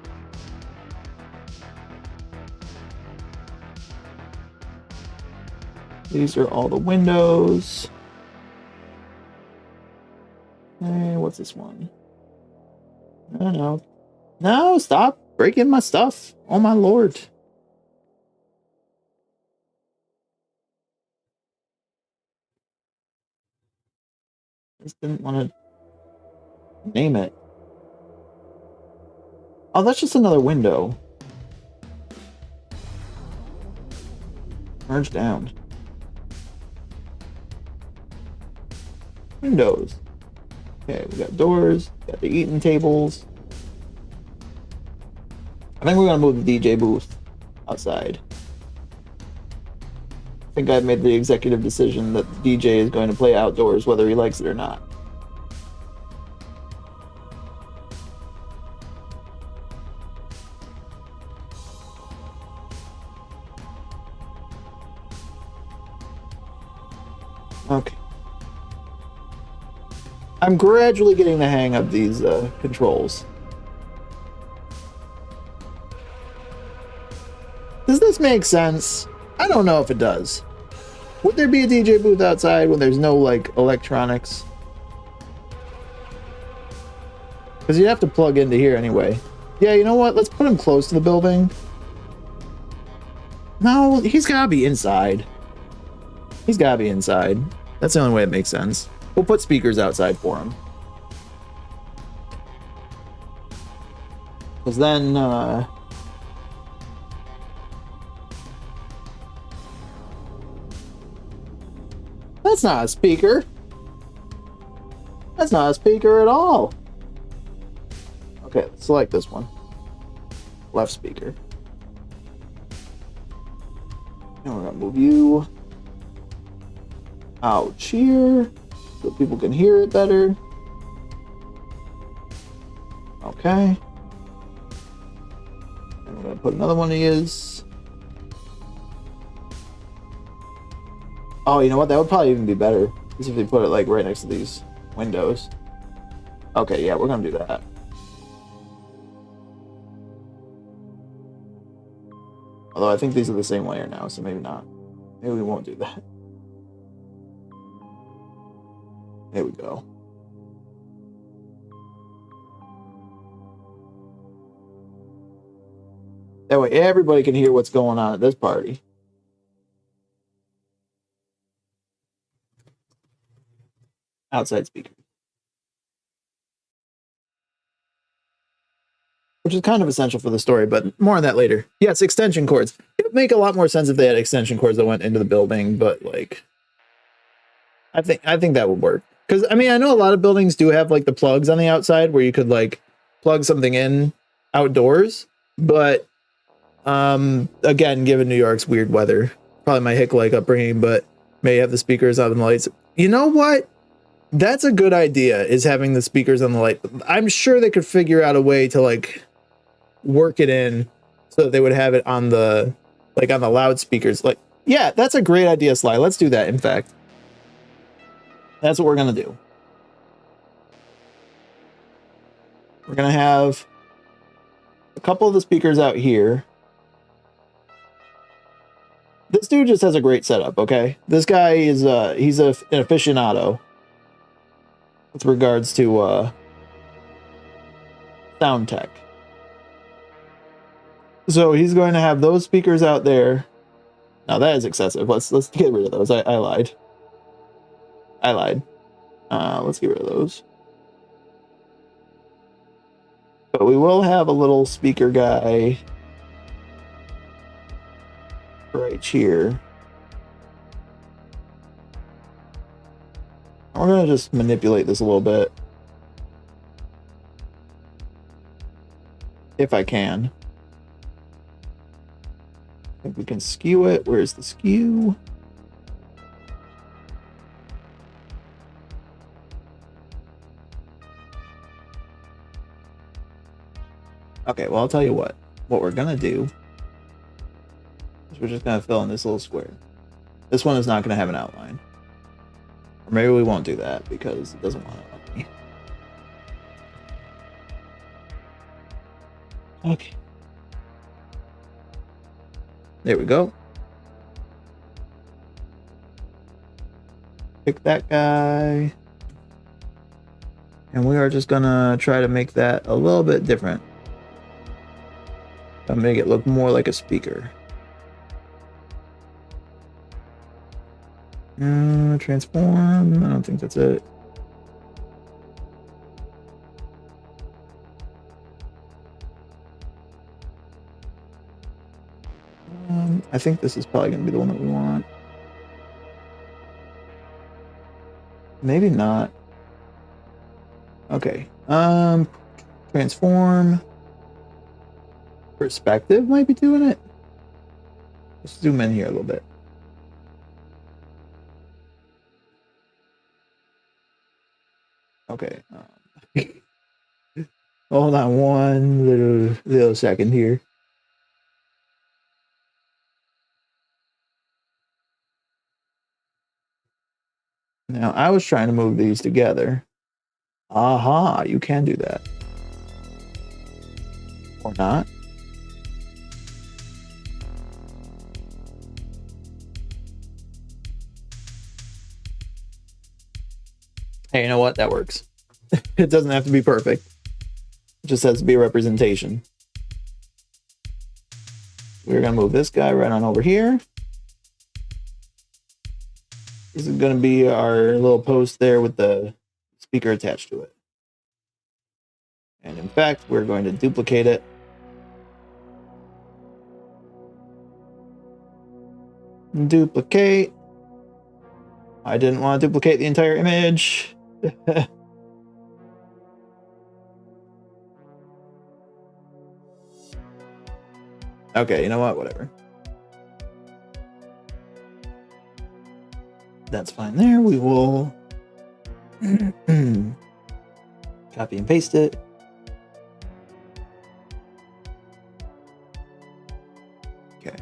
These are all the windows. Hey, what's this one? I don't know. No, stop breaking my stuff. Oh my lord. Just didn't want to name it. Oh, that's just another window. Merge down. Windows. Okay, we got doors, got the eating tables. I think we're gonna move the DJ booth outside. I think I've made the executive decision that the DJ is going to play outdoors whether he likes it or not. Okay. I'm gradually getting the hang of these controls. Does this make sense? I don't know if it does. Would there be a DJ booth outside when there's no, like, electronics? Because you'd have to plug into here anyway. Yeah, you know what? Let's put him close to the building. No, he's gotta be inside. He's gotta be inside. That's the only way it makes sense. We'll put speakers outside for him. Because then, that's not a speaker. That's not a speaker at all. Okay, let's select this one. Left speaker. And we're gonna move you out here so people can hear it better. Okay. And we're gonna put another one of his Oh, you know what? That would probably even be better. Is if they put it like right next to these windows. Okay, yeah, we're gonna do that. Although I think these are the same layer now, so maybe not. Maybe we won't do that. There we go. That way everybody can hear what's going on at this party. Outside speakers. Which is kind of essential for the story, but more on that later. Yes, extension cords. It would make a lot more sense if they had extension cords that went into the building, but like I think that would work. Because I mean, I know a lot of buildings do have like the plugs on the outside where you could like plug something in outdoors, but again, given New York's weird weather, probably my hick like upbringing, but may have the speakers on the lights. You know what? That's a good idea, is having the speakers on the light. I'm sure they could figure out a way to like work it in so that they would have it on the like on the loudspeakers. Like, yeah, that's a great idea, Sly. Let's do that. In fact, that's what we're gonna do. We're gonna have a couple of the speakers out here. This dude just has a great setup, okay? This guy is he's an aficionado with regards to sound tech. So he's going to have those speakers out there. Now that is excessive. Let's get rid of those. I lied. Let's get rid of those. But we will have a little speaker guy right here. We're gonna just manipulate this a little bit. If I can. I think we can skew it. Where's the skew? Okay, well, I'll tell you what we're gonna do is we're just gonna fill in this little square. This one is not gonna have an outline. Or maybe we won't do that because it doesn't want to let me. Okay. There we go. Pick that guy. And we are just gonna try to make that a little bit different. I'll make it look more like a speaker. Transform. I don't think that's it. I think this is probably going to be the one that we want. Maybe not. Okay. Transform. Perspective might be doing it. Let's zoom in here a little bit. Okay. Hold on one little second here. Now, I was trying to move these together. Aha, you can do that. Or not. Hey, you know what? That works. It doesn't have to be perfect. It just has to be a representation. We're going to move this guy right on over here. This is going to be our little post there with the speaker attached to it. And in fact, we're going to duplicate it. Duplicate. I didn't want to duplicate the entire image. Okay, you know what? Whatever. That's fine there. We will copy and paste it. Okay.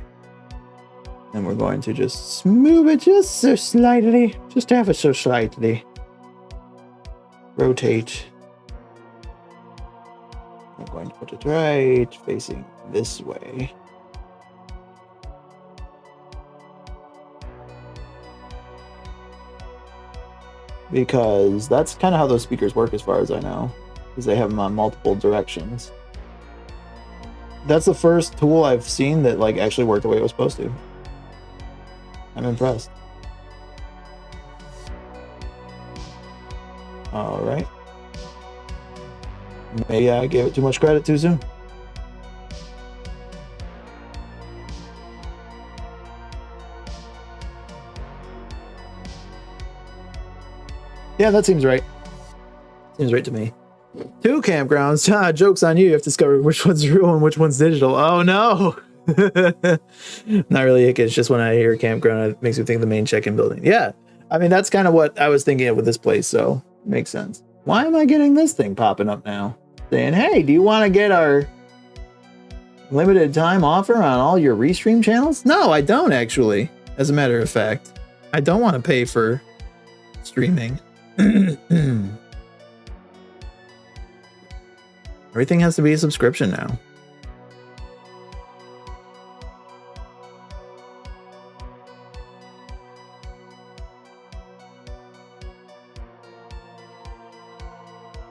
And we're going to just move it just so slightly, just ever so slightly. Rotate. I'm going to put it right facing this way. Because that's kind of how those speakers work as far as I know, because they have them on multiple directions. That's the first tool I've seen that like actually worked the way it was supposed to. I'm impressed. All right. Maybe I gave it too much credit too soon. Yeah, that seems right. Seems right to me. 2 campgrounds. Joke's on you. You have to discover which one's real and which one's digital. Oh no. Not really icky. It's just when I hear campground, it makes me think of the main check-in building. Yeah. I mean, that's kind of what I was thinking of with this place, so it makes sense. Why am I getting this thing popping up now? Saying, hey, do you want to get our limited time offer on all your restream channels? No, I don't actually. As a matter of fact, I don't want to pay for streaming. Everything has to be a subscription now.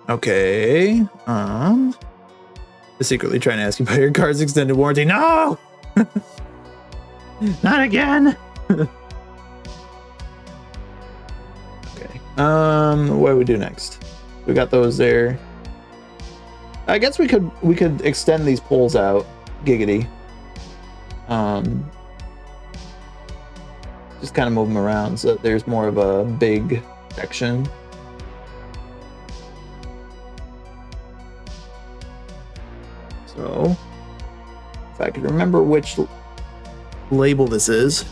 Okay. Secretly trying to ask you about your car's extended warranty. No! Not again! Okay. What do we do next? We got those there. I guess we could extend these poles out. Giggity. Just kind of move them around so that there's more of a big section. So, if I could remember which label this is.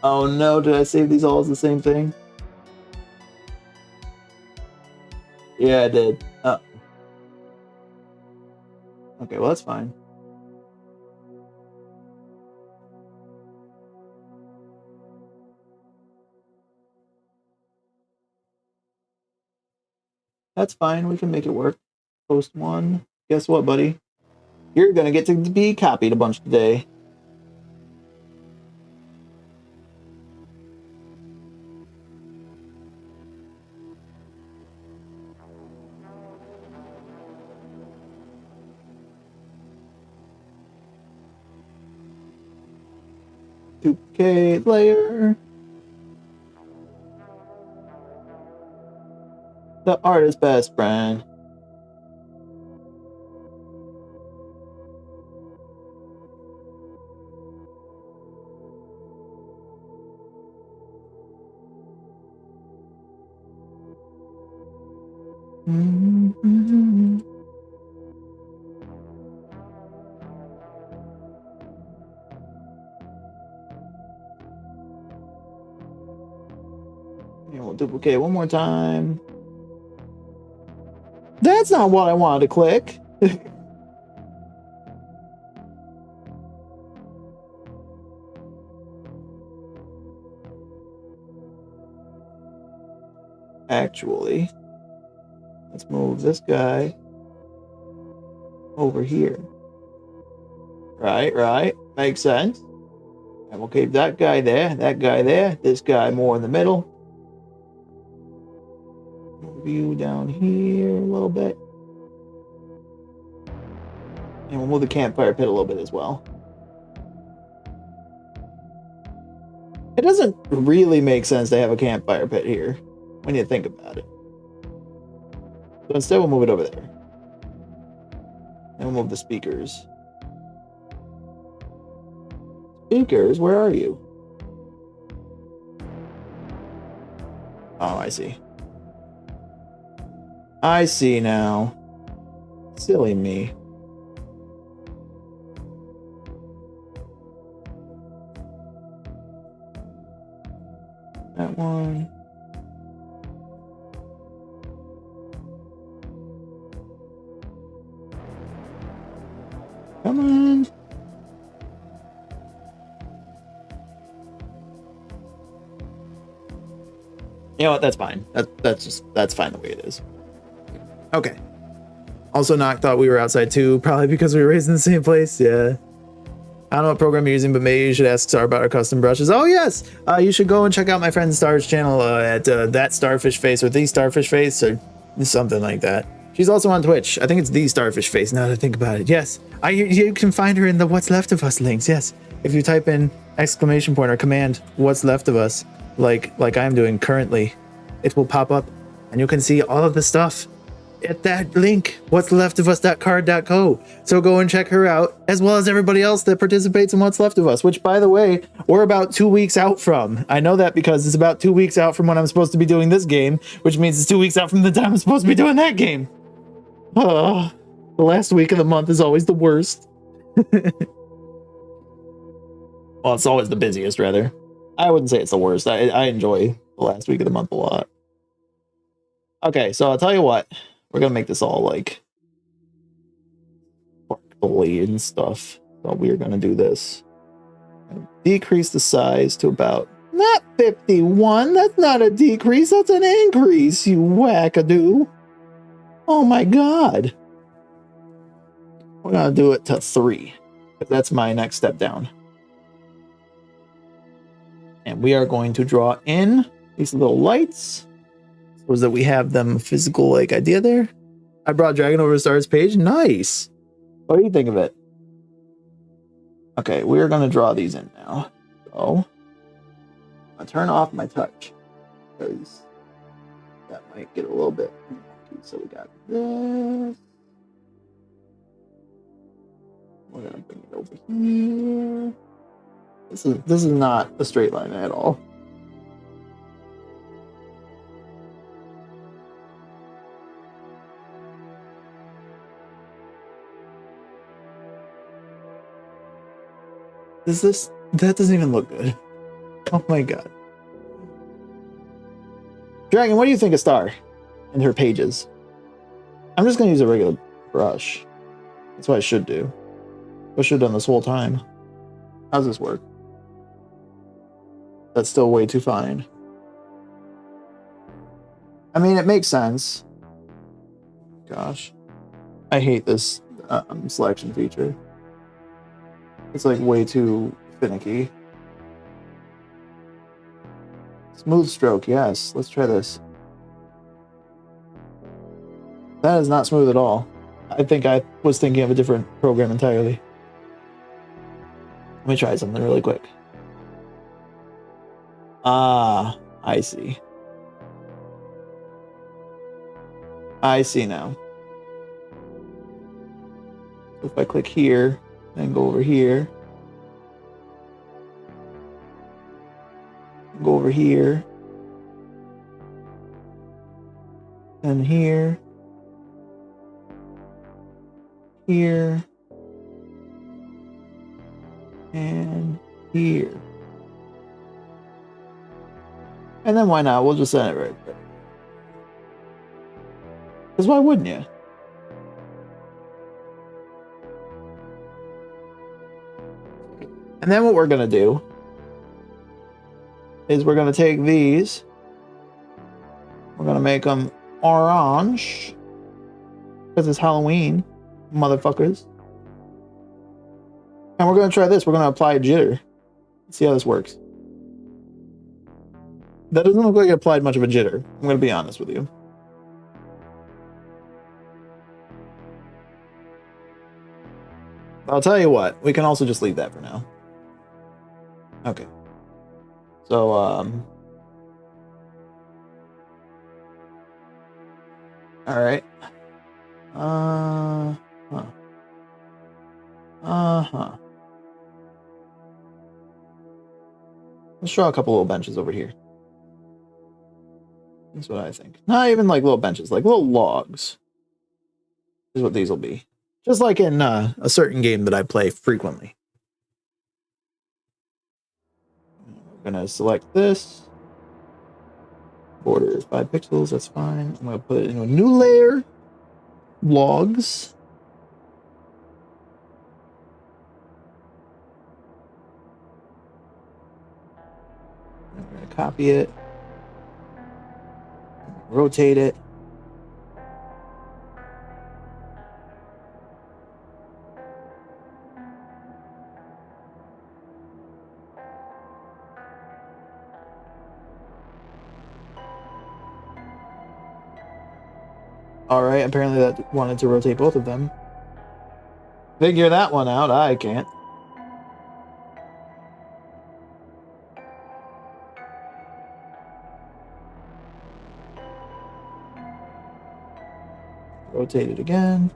Oh no, did I save these all as the same thing? Yeah, I did. Oh. Okay, well that's fine. That's fine, we can make it work. Post 1. Guess what, buddy? You're gonna get to be copied a bunch today. Duplicate layer. The artist's best friend. And we'll duplicate one more time. That's not what I wanted to click. Actually, let's move this guy over here. Right. Makes sense. And we'll keep that guy there, this guy more in the middle. Move you down here a little bit. And we'll move the campfire pit a little bit as well. It doesn't really make sense to have a campfire pit here when you think about it. So instead we'll move it over there. And we'll move the speakers. Speakers, where are you? Oh, I see. I see now. Silly me. That one. Come on. You know what? That's fine. That's fine the way it is. Okay. Also, Knock thought we were outside too, probably because we were raised in the same place. Yeah. I don't know what program you're using, but maybe you should ask Star about our custom brushes. Oh yes, you should go and check out my friend Star's channel at that Starfish Face or the Starfish Face or something like that. She's also on Twitch. I think it's the Starfish Face. Now that I think about it, yes, you can find her in the What's Left of Us links. Yes, if you type in exclamation point or command What's Left of Us, like I'm doing currently, it will pop up, and you can see all of the stuff at that link, what's left of us.card.co. So go and check her out, as well as everybody else that participates in What's Left of Us, which, by the way, we're about 2 weeks out from. I know that because it's about 2 weeks out from when I'm supposed to be doing this game, which means it's 2 weeks out from the time I'm supposed to be doing that game. The last week of the month is always the worst. Well, it's always the busiest, rather. I wouldn't say it's the worst. I enjoy the last week of the month a lot. Okay, so I'll tell you what. We're gonna make this all like sparkly and stuff. So we're gonna do this. Decrease the size to about not 51. That's not a decrease. That's an increase. You wackadoo. Oh my god. We're gonna do it to 3. That's my next step down. And we are going to draw in these little lights. Was that we have them physical like idea there. I brought Dragon over to Star's page. Nice. What do you think of it? Okay, we're gonna draw these in now. So I'll turn off my touch because that might get a little bit funky. So we got this. We're gonna bring it over here. This is not a straight line at all. That doesn't even look good. Oh my god. Dragon, what do you think of Star and her pages? I'm just gonna use a regular brush. That's what I should do. I should have done this whole time. How does this work? That's still way too fine. I mean, it makes sense. Gosh. I hate this selection feature. It's like way too finicky. Smooth stroke, yes. Let's try this. That is not smooth at all. I think I was thinking of a different program entirely. Let me try something really quick. Ah, I see. I see now. So if I click here, and go over here. Go over here. And here. Here. And here. And then why not? We'll just send it right there. Because why wouldn't you? And then what we're going to do is we're going to take these. We're going to make them orange. Because it's Halloween, motherfuckers. And we're going to try this. We're going to apply jitter. Let's see how this works. That doesn't look like it applied much of a jitter. I'm going to be honest with you. I'll tell you what. We can also just leave that for now. Okay. So, alright. Let's draw a couple little benches over here. That's what I think. Not even like little benches, like little logs. Is what these will be. Just like in a certain game that I play frequently. We're gonna select this. Border is 5 pixels, that's fine. I'm gonna put it in a new layer. Logs. I'm gonna copy it. Rotate it. Alright, apparently that wanted to rotate both of them. Figure that one out, I can't. Rotate it again.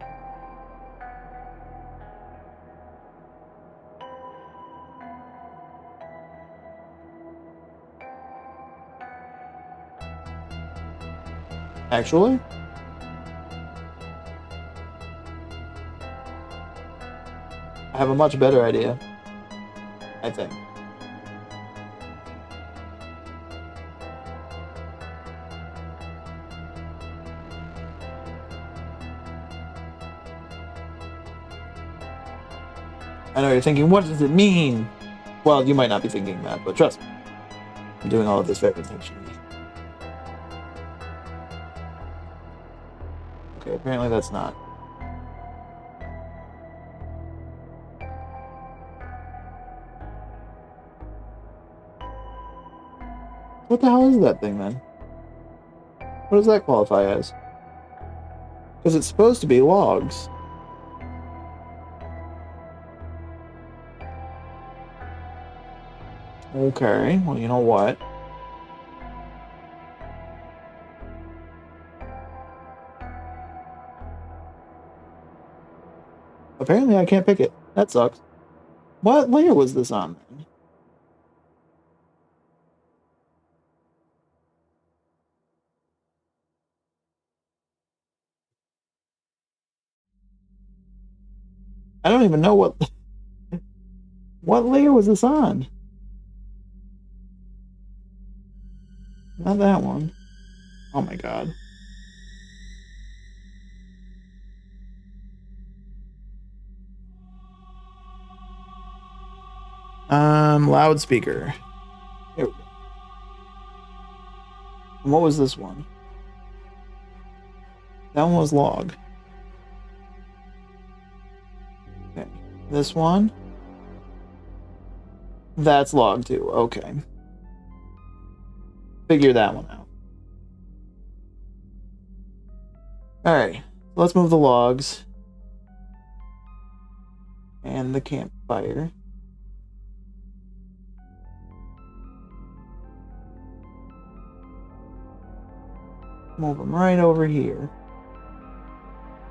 Actually, I have a much better idea, I think. I know you're thinking, what does it mean? Well, you might not be thinking that, but trust me, I'm doing all of this very intentionally. Okay, apparently that's not. What the hell is that thing then? What does that qualify as? Because it's supposed to be logs. Okay, well, you know what? Apparently I can't pick it. That sucks. What layer was this on then? I don't even know what layer was this on? Not that one. Oh my god. Loudspeaker. Here we go. And what was this one? That one was log. Okay. This one? That's log too. Okay. Figure that one out. Alright. Let's move the logs. And the campfire. Move them right over here.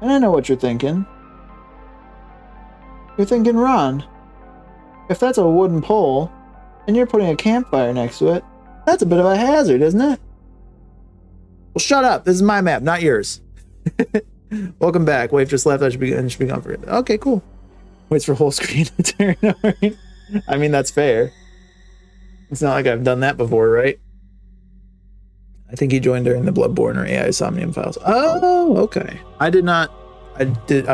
And I know what you're thinking. You're thinking, Ron, if that's a wooden pole, and you're putting a campfire next to it, that's a bit of a hazard, isn't it? Well, shut up. This is my map, not yours. Welcome back. Wave just left. I should be gone for it. Okay, cool. Waits for whole screen to turn. Alright. I mean, that's fair. It's not like I've done that before, right? I think he joined during the Bloodborne or AI Somnium files. Oh, okay. I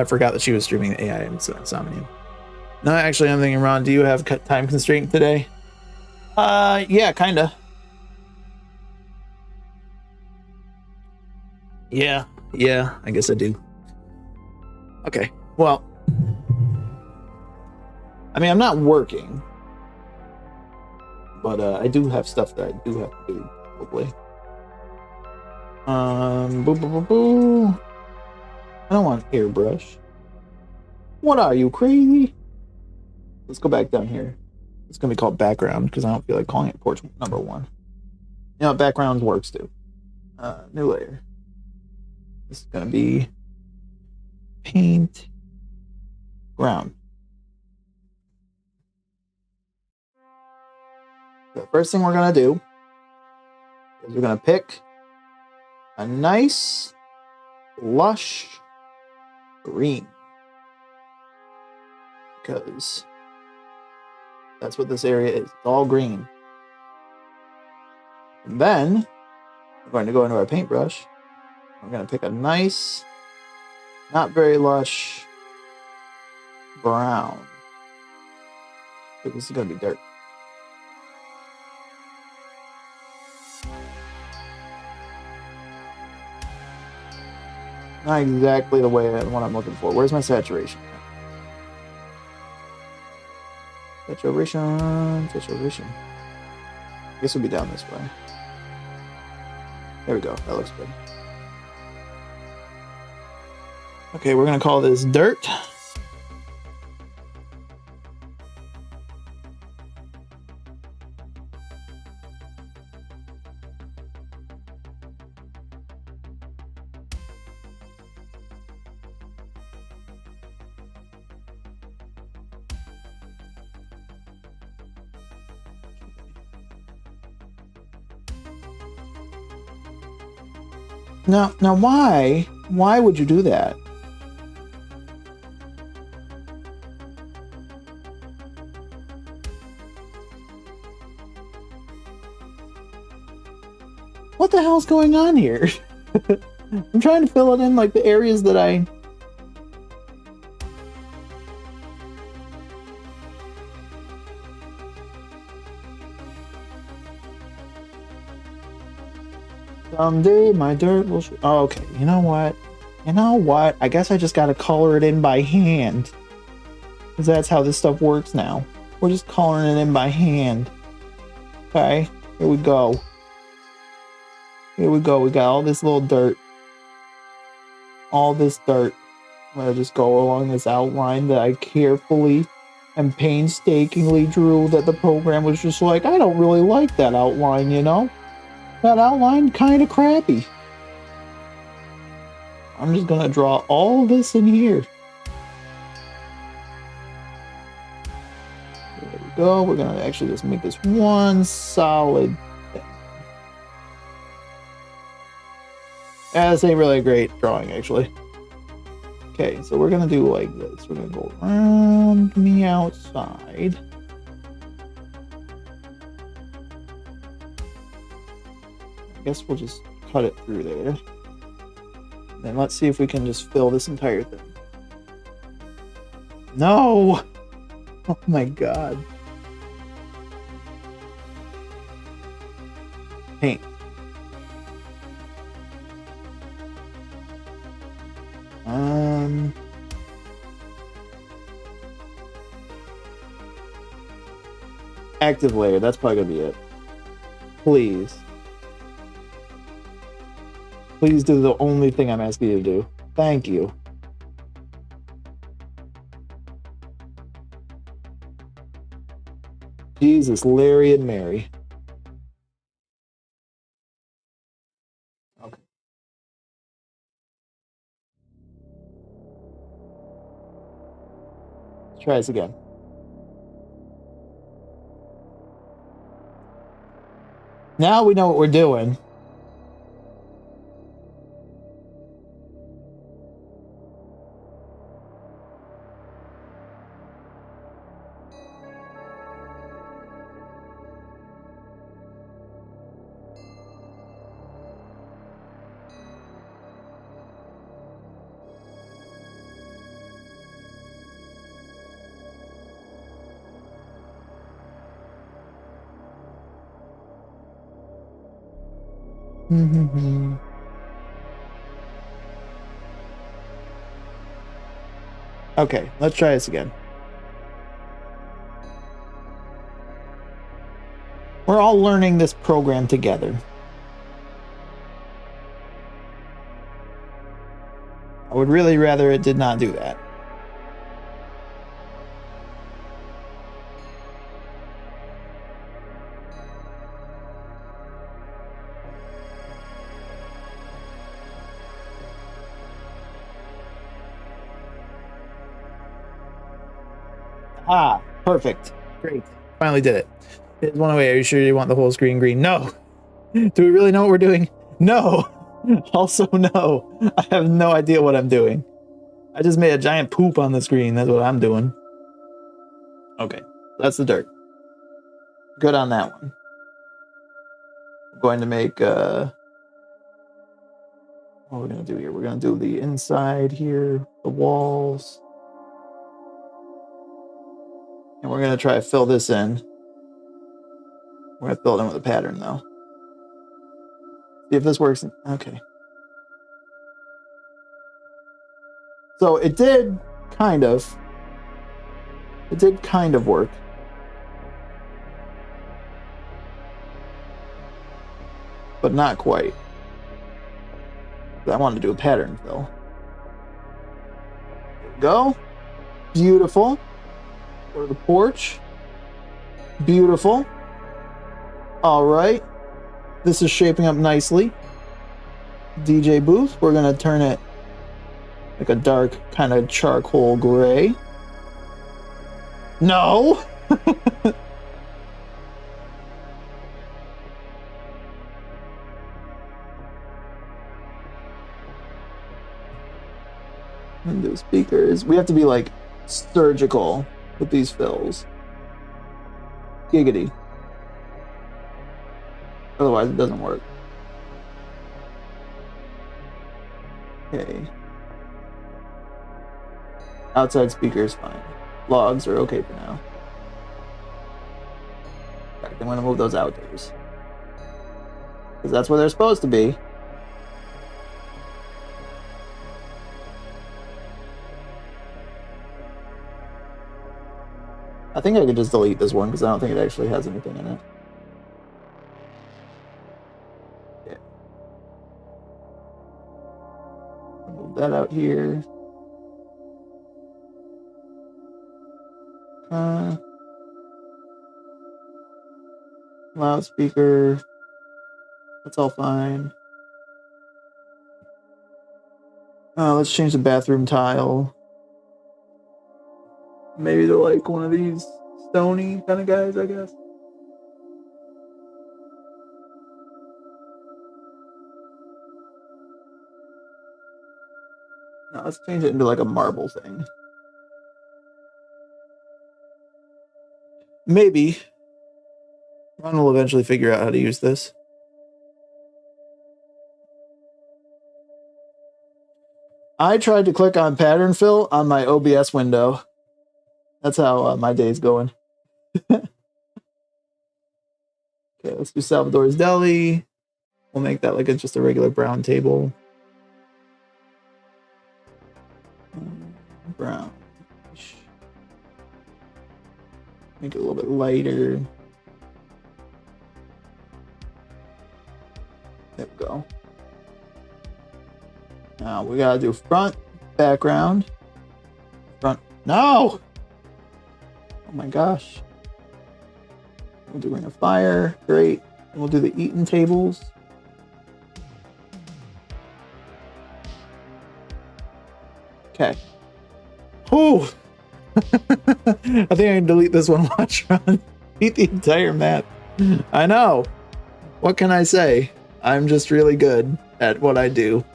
forgot that she was streaming the AI Somnium. No, actually, I'm thinking, Ron, do you have time constraint today? Yeah, kinda. Yeah, I guess I do. Okay, well, I mean, I'm not working, but I do have stuff that I do have to do, probably. Boo, boo, boo, boo. I don't want airbrush. What are you, crazy? Let's go back down here. It's gonna be called background because I don't feel like calling it porch number 1. You know, background works too. New layer. This is gonna be paint ground. The first thing we're gonna do is we're gonna pick a nice lush green, because that's what this area is. It's all green. And then We're going to go into our paintbrush. We're going to pick a nice, not very lush brown. I think this is going to be dirt. Not exactly the way what I'm looking for. Where's my saturation? Saturation. I guess we'll be down this way. There we go. That looks good. Okay, we're gonna call this dirt. Now, why? Why would you do that? What the hell's going on here? I'm trying to fill it in like the areas that I... Someday my dirt will... Oh, okay, you know what? I guess I just gotta color it in by hand. Because that's how this stuff works now. We're just coloring it in by hand. Okay, here we go. We got all this little dirt. All this dirt. I'm gonna just go along this outline that I carefully and painstakingly drew, that the program was just like, I don't really like that outline, you know? That outline kind of crappy. I'm just gonna draw all this in here. There we go. We're gonna actually just make this one solid thing. Yeah, this ain't really a great drawing, actually. Okay, so we're gonna do like this. We're gonna go around the outside. I guess we'll just cut it through there. Then let's see if we can just fill this entire thing. No! Oh my god. Paint. Active layer, that's probably gonna be it. Please. Please do the only thing I'm asking you to do. Thank you. Jesus, Larry and Mary. Okay. Let's try this again. Now we know what we're doing. Okay, let's try this again. We're all learning this program together. I would really rather it did not do that. Ah, perfect. Great. Finally did it. It's one way. Are you sure you want the whole screen green? No. Do we really know what we're doing? No. Also, no. I have no idea what I'm doing. I just made a giant poop on the screen. That's what I'm doing. Okay. That's the dirt. Good on that one. I'm going to make what we're gonna do here. We're gonna do the inside here, the walls. And we're gonna try to fill this in. We're gonna fill it in with a pattern though. See if this works. Okay. So it did kind of. It did kind of work. But not quite. I wanted to do a pattern fill. There we go. Beautiful. Go to the porch. Beautiful. All right. This is shaping up nicely. DJ booth. We're going to turn it like a dark kind of charcoal gray. No! And do speakers. We have to be like surgical with these fills. Giggity. Otherwise it doesn't work. Okay. Outside speaker is fine. Logs are okay for now. In fact, I'm going to move those outdoors. Because that's where they're supposed to be. I think I could just delete this one because I don't think it actually has anything in it. Yeah. Move that out here. Loudspeaker. That's all fine. Let's change the bathroom tile. Maybe they're like one of these stony kind of guys, I guess. No, let's change it into like a marble thing. Maybe. Ron will eventually figure out how to use this. I tried to click on pattern fill on my OBS window. That's how my day's going. Okay, let's do Salvador's Deli. We'll make that like just a regular brown table. Brown. Make it a little bit lighter. There we go. Now we gotta do front, background. Front. No! Oh my gosh. We'll do Ring of Fire. Great. And we'll do the eaten tables. Okay. Oh! I think I can delete this one. Watch Ron eat the entire map. I know. What can I say? I'm just really good at what I do.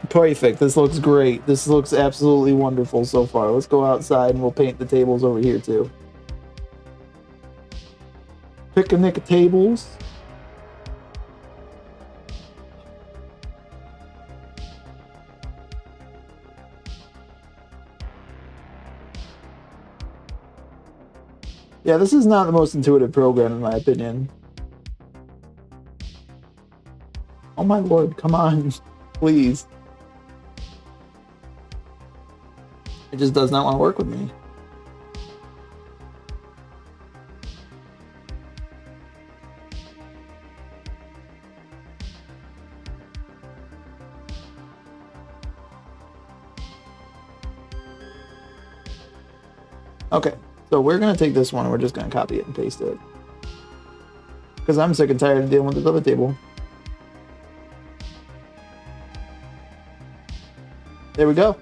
Perfect. This looks great. This looks absolutely wonderful so far. Let's go outside and we'll paint the tables over here too. Picnic tables. Yeah, this is not the most intuitive program in my opinion. Oh my lord, come on, please. It just does not want to work with me. Okay, so we're going to take this one and we're just going to copy it and paste it. Because I'm sick and tired of dealing with this other table. There we go.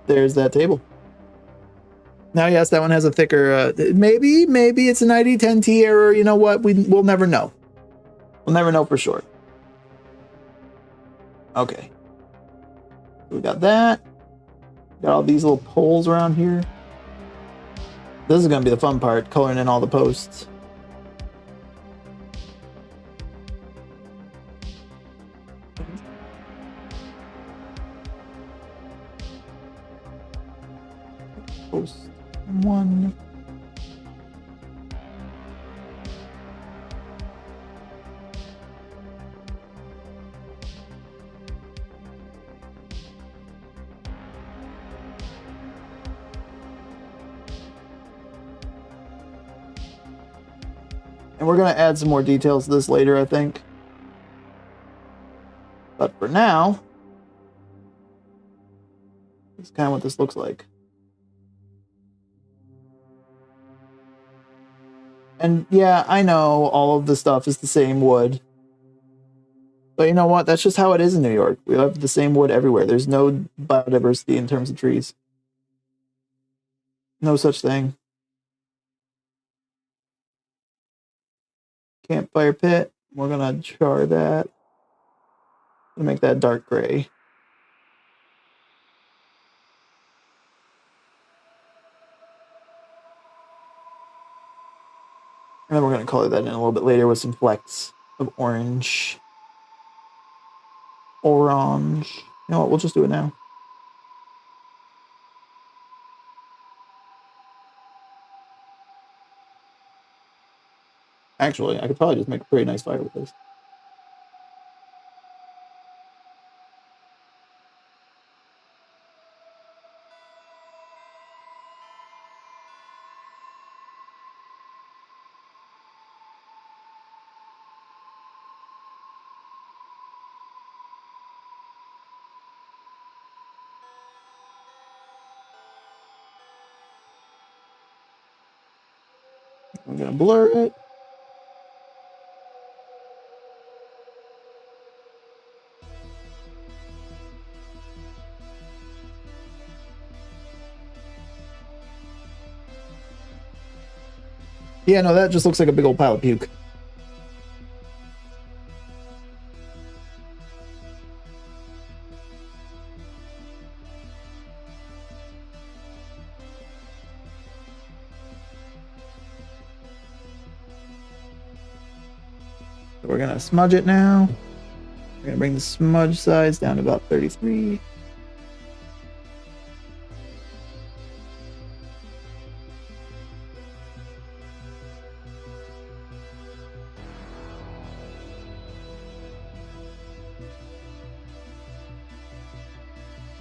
There's that table. Now, yes, that one has a thicker, maybe it's an ID10T error. You know what? We'll never know. We'll never know for sure. Okay. We got that. Got all these little poles around here. This is going to be the fun part, coloring in all the posts. And we're going to add some more details to this later, I think. But for now, it's kind of what this looks like. And yeah, I know all of the stuff is the same wood. But you know what? That's just how it is in New York. We have the same wood everywhere. There's no biodiversity in terms of trees. No such thing. Campfire pit. We're going to char that. We'll make that dark gray. And then we're going to color that in a little bit later with some flecks of orange. Orange. You know what? We'll just do it now. Actually, I could probably just make a pretty nice fire with this. I'm going to blur it. Yeah, no, that just looks like a big old pile of puke. So we're going to smudge it now. We're going to bring the smudge size down to about 33.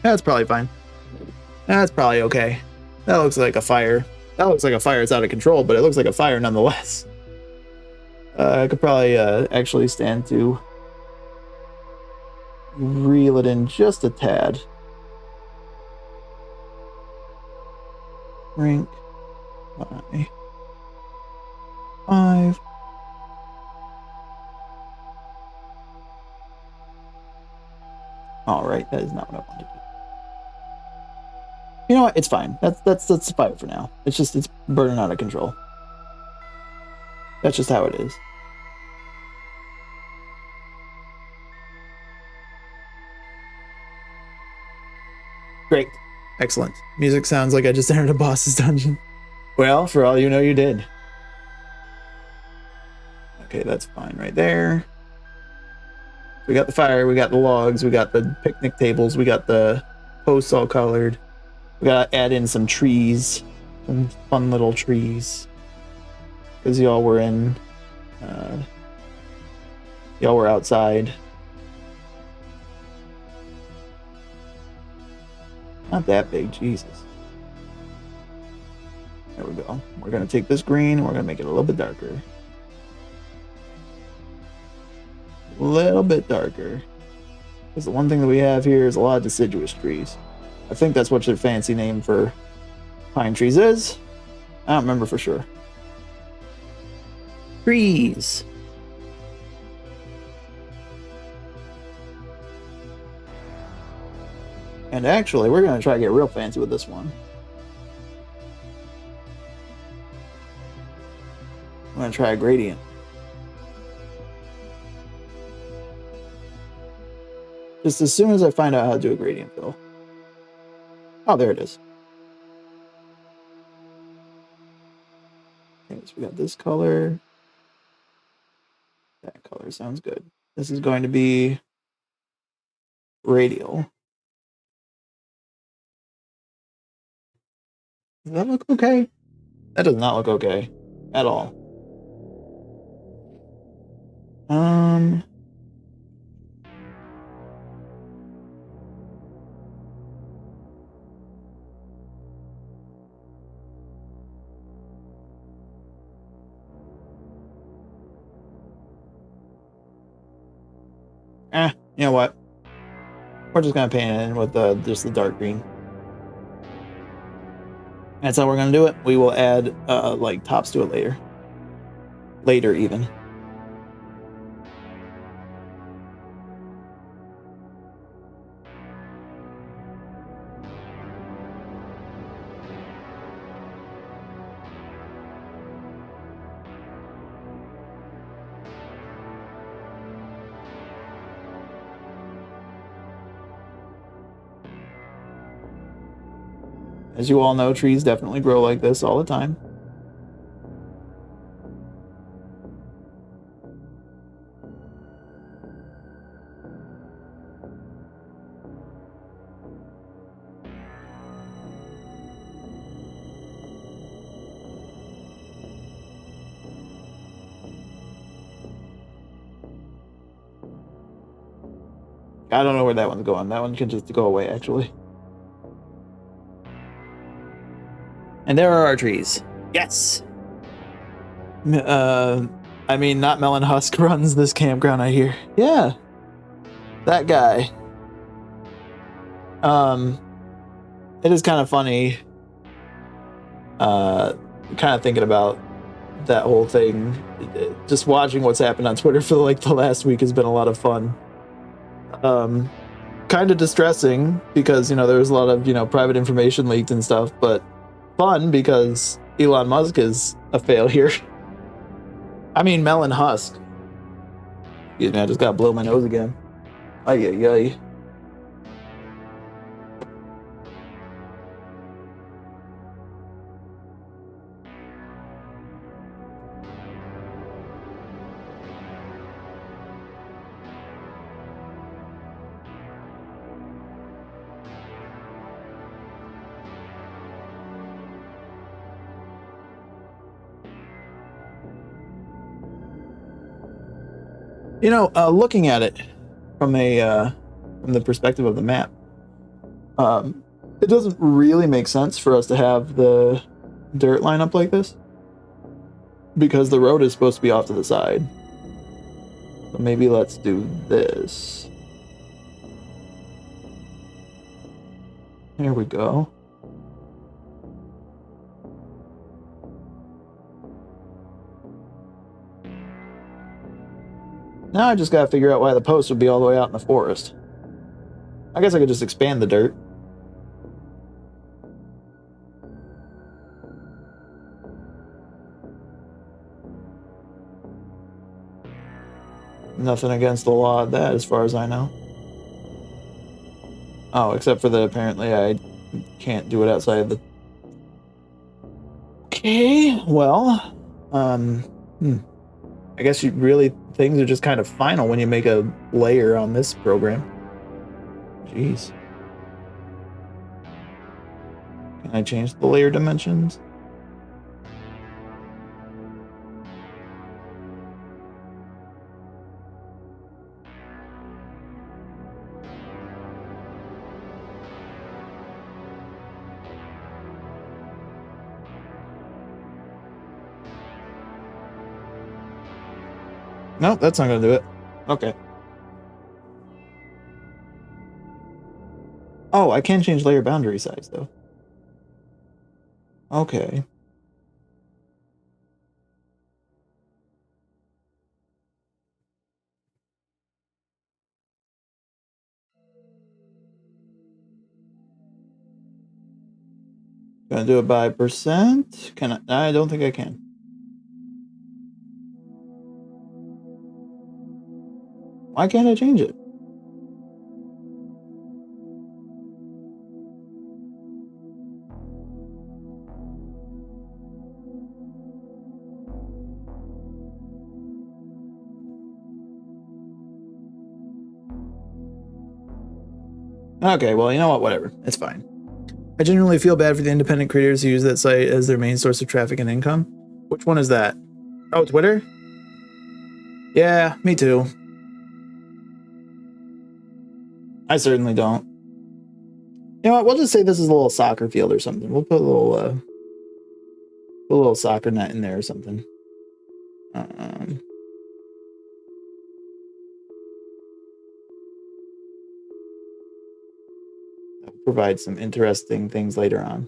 That's probably fine. That's probably okay. That looks like a fire. That looks like a fire that's out of control, but it looks like a fire nonetheless. I could probably actually stand to reel it in just a tad. Rank by 5. All right, that is not what I wanted to do. You know what? It's fine. That's fine for now. It's burning out of control. That's just how it is. Great. Excellent. Music sounds like I just entered a boss's dungeon. Well, for all you know, you did. Okay, that's fine right there. We got the fire, we got the logs, we got the picnic tables, we got the posts all colored. We gotta add in some trees, some fun little trees. Because y'all were outside. Not that big, Jesus. There we go. We're gonna take this green and we're gonna make it a little bit darker. A little bit darker. Because the one thing that we have here is a lot of deciduous trees. I think that's what your fancy name for pine trees is. I don't remember for sure. Trees. And actually, we're going to try to get real fancy with this one. I'm going to try a gradient. Just as soon as I find out how to do a gradient fill. Oh, there it is. Okay, so we got this color. That color sounds good. This is going to be radial. Does that look okay? That does not look okay at all. You know what? We're just gonna paint it in with just the dark green. That's how we're gonna do it. We will add like tops to it later. Later even. As you all know, trees definitely grow like this all the time. I don't know where that one's going. That one can just go away, actually. And there are our trees. Yes! I mean, not Melon Husk runs this campground, I hear. Yeah. That guy. It is kind of funny. Kind of thinking about that whole thing. Just watching what's happened on Twitter for like the last week has been a lot of fun. Kind of distressing because, you know, there was a lot of, you know, private information leaked and stuff, but fun because Elon Musk is a failure. I mean, Melon Husk. Excuse me, I just got to blow my nose again. Ay, ay, ay. You know, looking at it from the perspective of the map, it doesn't really make sense for us to have the dirt line up like this because the road is supposed to be off to the side. So maybe let's do this. There we go. Now I just gotta figure out why the post would be all the way out in the forest. I guess I could just expand the dirt. Nothing against the law of that, as far as I know. Oh, except for that apparently I can't do it outside of the... Okay, well, I guess you really... Things are just kind of final when you make a layer on this program. Jeez. Can I change the layer dimensions? Nope, that's not gonna do it. Okay. Oh, I can change layer boundary size, though. Okay. Gonna do it by percent? Can I? I don't think I can. Why can't I change it? Okay, well, you know what? Whatever. It's fine. I genuinely feel bad for the independent creators who use that site as their main source of traffic and income. Which one is that? Oh, Twitter? Yeah, me too. I certainly don't. You know what? We'll just say this is a little soccer field or something. We'll put a little soccer net in there or something. provide some interesting things later on.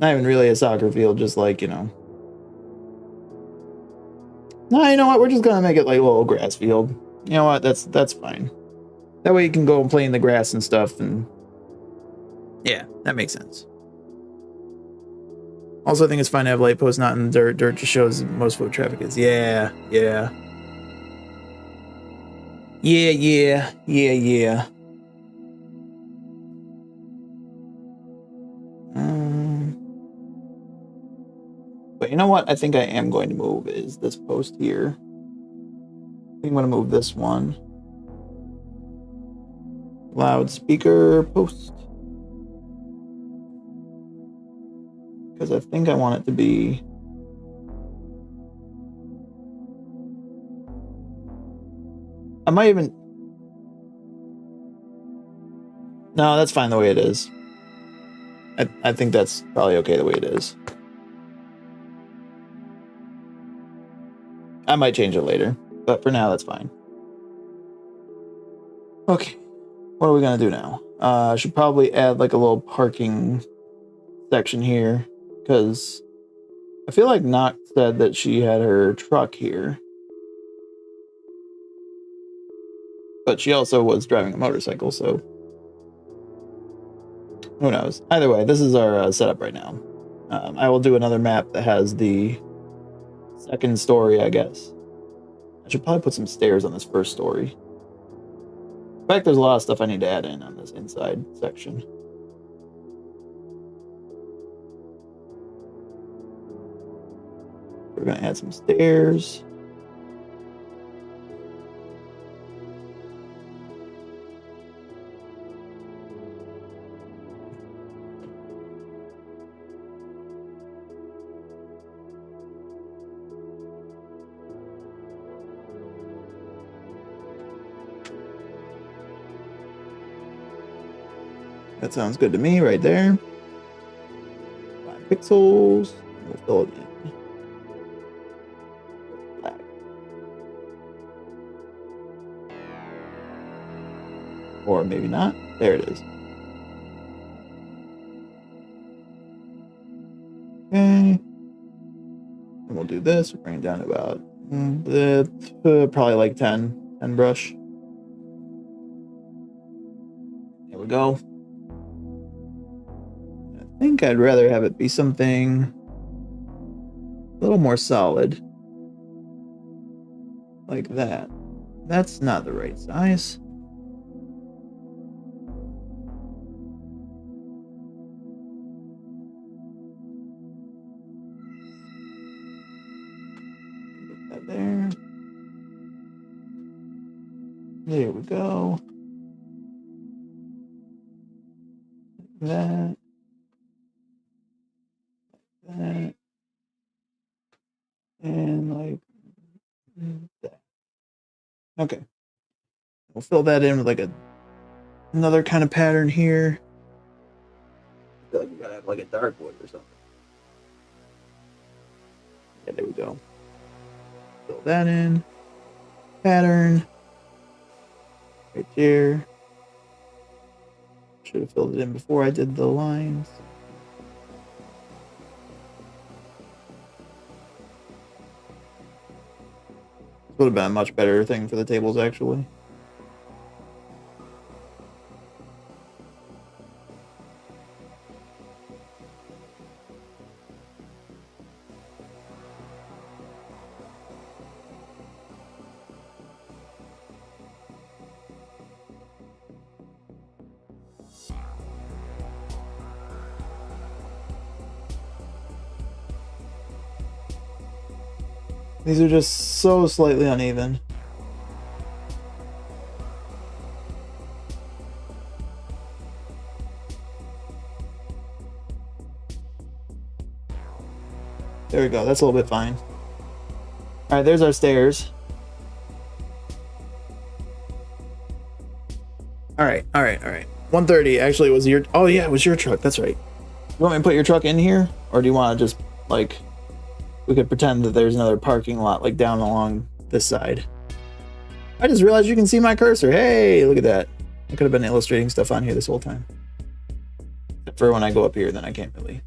Not even really a soccer field, just like, you know. No, you know what? We're just gonna make it like a little grass field. You know what? That's fine. That way you can go and play in the grass and stuff, and yeah, that makes sense. Also, I think it's fine to have light posts not in the dirt. Dirt just shows most foot traffic is. Yeah. But you know what I think I am going to move is this post here. I think I'm going to move this one. Loudspeaker post. Because I think I want it to be... I might even... No, that's fine the way it is. I think that's probably okay the way it is. I might change it later, but for now, that's fine. Okay, what are we gonna do now? I should probably add like a little parking section here, because I feel like Noct said that she had her truck here. But she also was driving a motorcycle, so who knows? Either way, this is our setup right now. I will do another map that has the second story, I guess. I should probably put some stairs on this first story. In fact, there's a lot of stuff I need to add in on this inside section. We're going to add some stairs. That sounds good to me right there. 5 pixels. We'll fill it in. Black. Or maybe not. There it is. Okay. And we'll do this. We'll bring it down to about probably like 10 brush. There we go. I think I'd rather have it be something a little more solid. Like that. That's not the right size. Put that there. There we go. Like that. That. And like that. Okay. We'll fill that in with like another kind of pattern here. I feel like we gotta have like a dark wood or something. Yeah, there we go. Fill that in. Pattern. Right there. Should have filled it in before I did the lines. Would have been a much better thing for the tables, actually. These are just so slightly uneven. There we go. That's a little bit fine. All right, there's our stairs. All right. 130 actually was your... Oh, yeah, it was your truck. That's right. You want me to put your truck in here? Or do you want to just, like... We could pretend that there's another parking lot, like, down along this side. I just realized you can see my cursor. Hey, look at that. I could have been illustrating stuff on here this whole time. Except for when I go up here, then I can't really.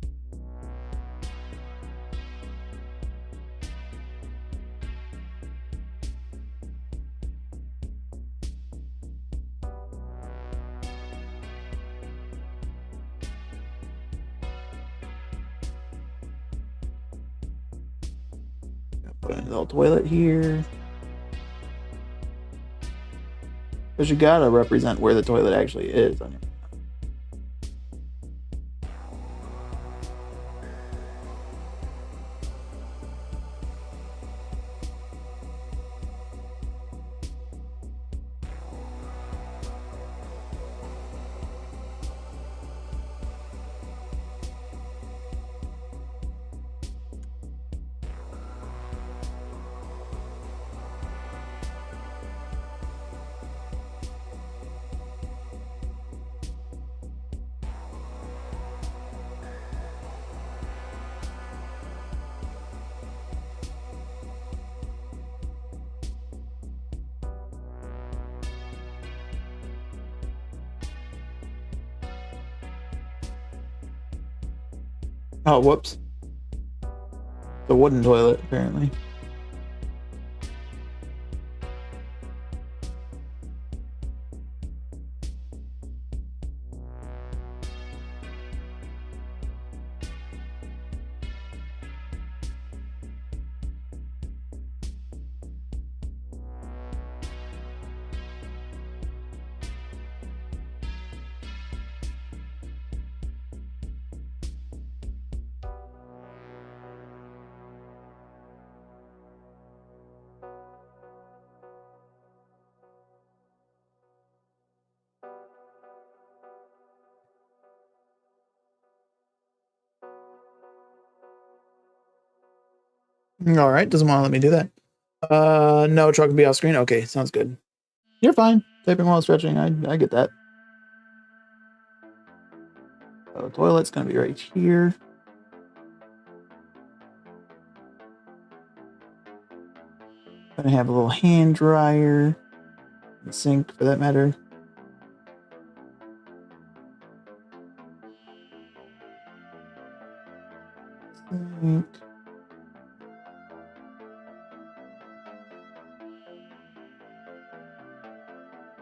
Put in a little toilet here. Because you gotta represent where the toilet actually is on your. Oh, whoops. The wooden toilet, apparently. All right, doesn't want to let me do that. No, truck will be off screen. Okay, sounds good. You're fine. Typing while stretching. I get that. So toilet's gonna be right here. Gonna have a little hand dryer, the sink for that matter. Sink.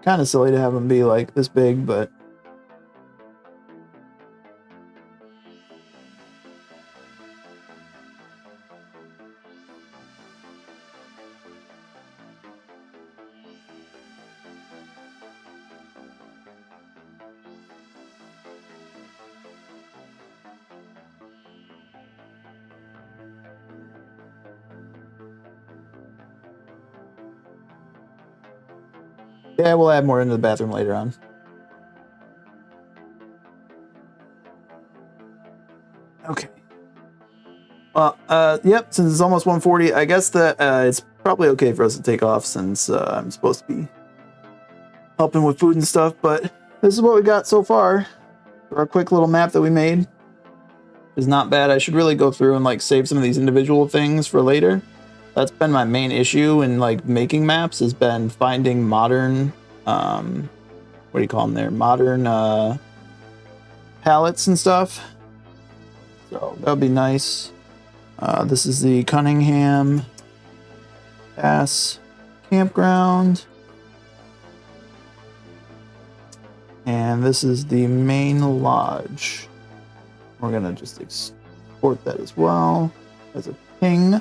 Kind of silly to have them be like this big, but yeah, we'll add more into the bathroom later on. Okay. Well, yep, since it's almost 1:40, I guess that it's probably okay for us to take off since I'm supposed to be helping with food and stuff, but this is what we got so far for our quick little map that we made. It's not bad. I should really go through and like save some of these individual things for later. That's been my main issue in like making maps, has been finding modern what do you call them there? Modern palettes and stuff. So that would be nice. This is the Cunningham Pass Campground. And this is the main lodge. We're gonna just export that as well as a ping,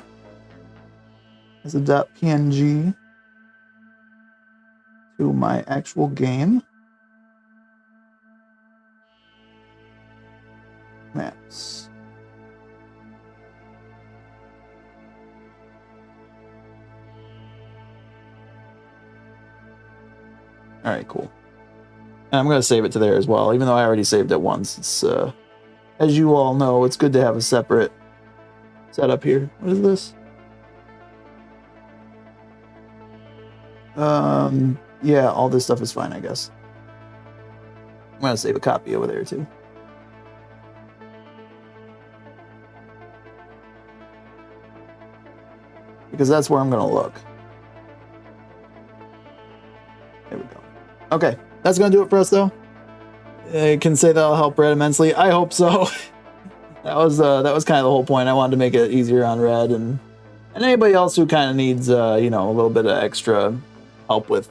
as a .png to my actual game. Maps. All right, cool. And I'm going to save it to there as well, even though I already saved it once. It's, as you all know, it's good to have a separate setup here. What is this? Yeah, all this stuff is fine, I guess. I'm going to save a copy over there, too. Because that's where I'm going to look. Okay, that's gonna do it for us though. I can say that'll help Red immensely. I hope so. That was kind of the whole point. I wanted to make it easier on Red and anybody else who kind of needs you know, a little bit of extra help with,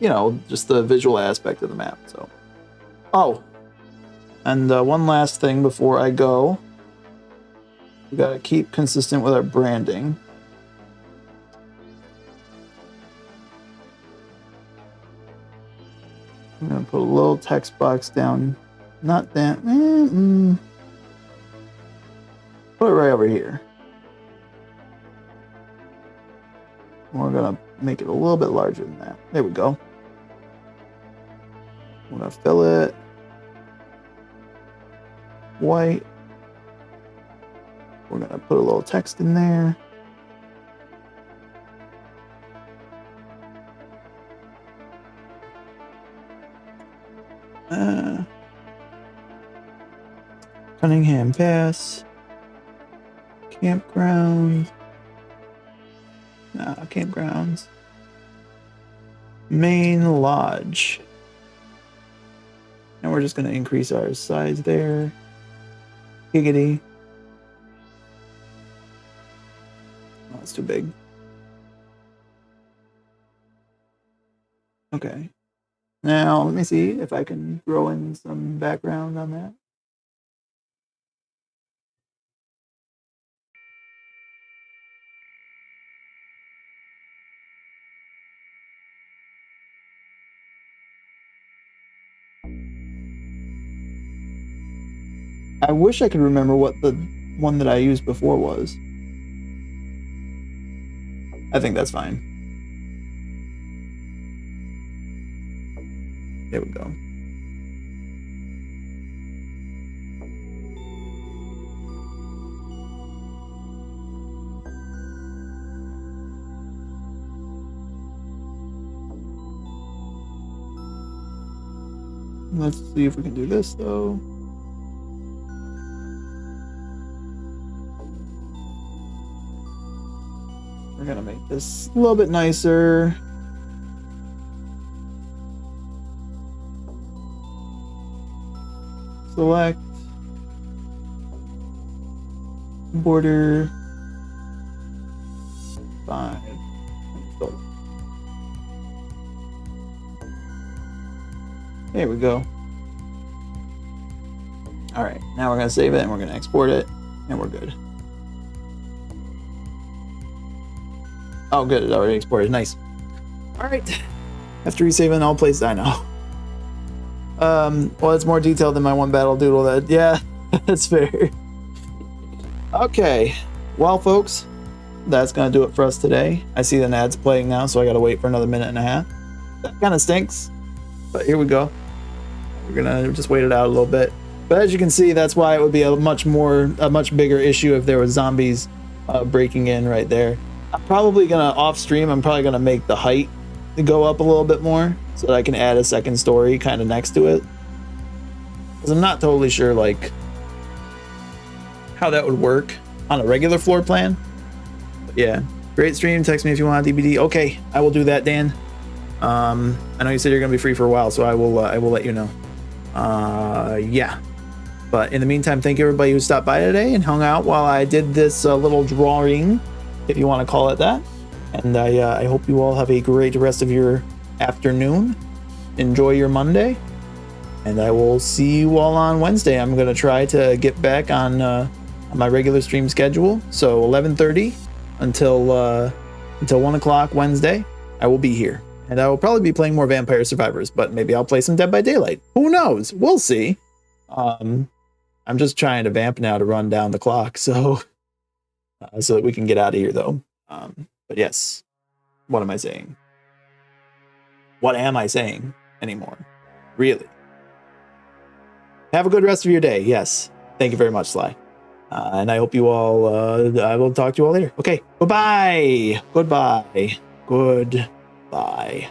you know, just the visual aspect of the map. So, oh, and one last thing before I go, we gotta keep consistent with our branding. I'm gonna put a little text box down, not that. Put it right over here. We're gonna make it a little bit larger than that. There we go. I'm gonna fill it white. We're gonna put a little text in there. Cunningham Pass. Campground. No, campgrounds. Main Lodge. And we're just going to increase our size there. Giggity. Oh, that's too big. Okay. Now, let me see if I can throw in some background on that. I wish I could remember what the one that I used before was. I think that's fine. There we go. Let's see if we can do this though. We're gonna make this a little bit nicer. Select border 5. There we go. All right, now we're gonna save it and we're gonna export it and we're good. Oh, good, it already exported, nice. All right, after resaving all places I know. Well, it's more detailed than my one battle doodle that, yeah, that's fair. Okay, well, folks, that's gonna do it for us today. I see the ad's playing now, so I gotta wait for another minute and a half. That kind of stinks, but here we go. We're gonna just wait it out a little bit. But as you can see, that's why it would be a much bigger issue if there was zombies breaking in right there. I'm probably gonna off stream. I'm probably gonna make the height go up a little bit more so that I can add a second story kind of next to it. Because I'm not totally sure like how that would work on a regular floor plan. But yeah, great stream. Text me if you want a DVD. Okay, I will do that, Dan. I know you said you're gonna be free for a while, so I will let you know. Yeah. But in the meantime, thank you everybody who stopped by today and hung out while I did this little drawing, if you want to call it that. And I hope you all have a great rest of your afternoon. Enjoy your Monday. And I will see you all on Wednesday. I'm going to try to get back on my regular stream schedule. So 11:30 until 1 o'clock Wednesday, I will be here. And I will probably be playing more Vampire Survivors, but maybe I'll play some Dead by Daylight. Who knows? We'll see. I'm just trying to vamp now to run down the clock, so that we can get out of here, though. But yes, what am I saying? What am I saying anymore? Really? Have a good rest of your day. Yes. Thank you very much, Sly. And I hope you all, I will talk to you all later. Okay. Bye-bye. Goodbye. Goodbye.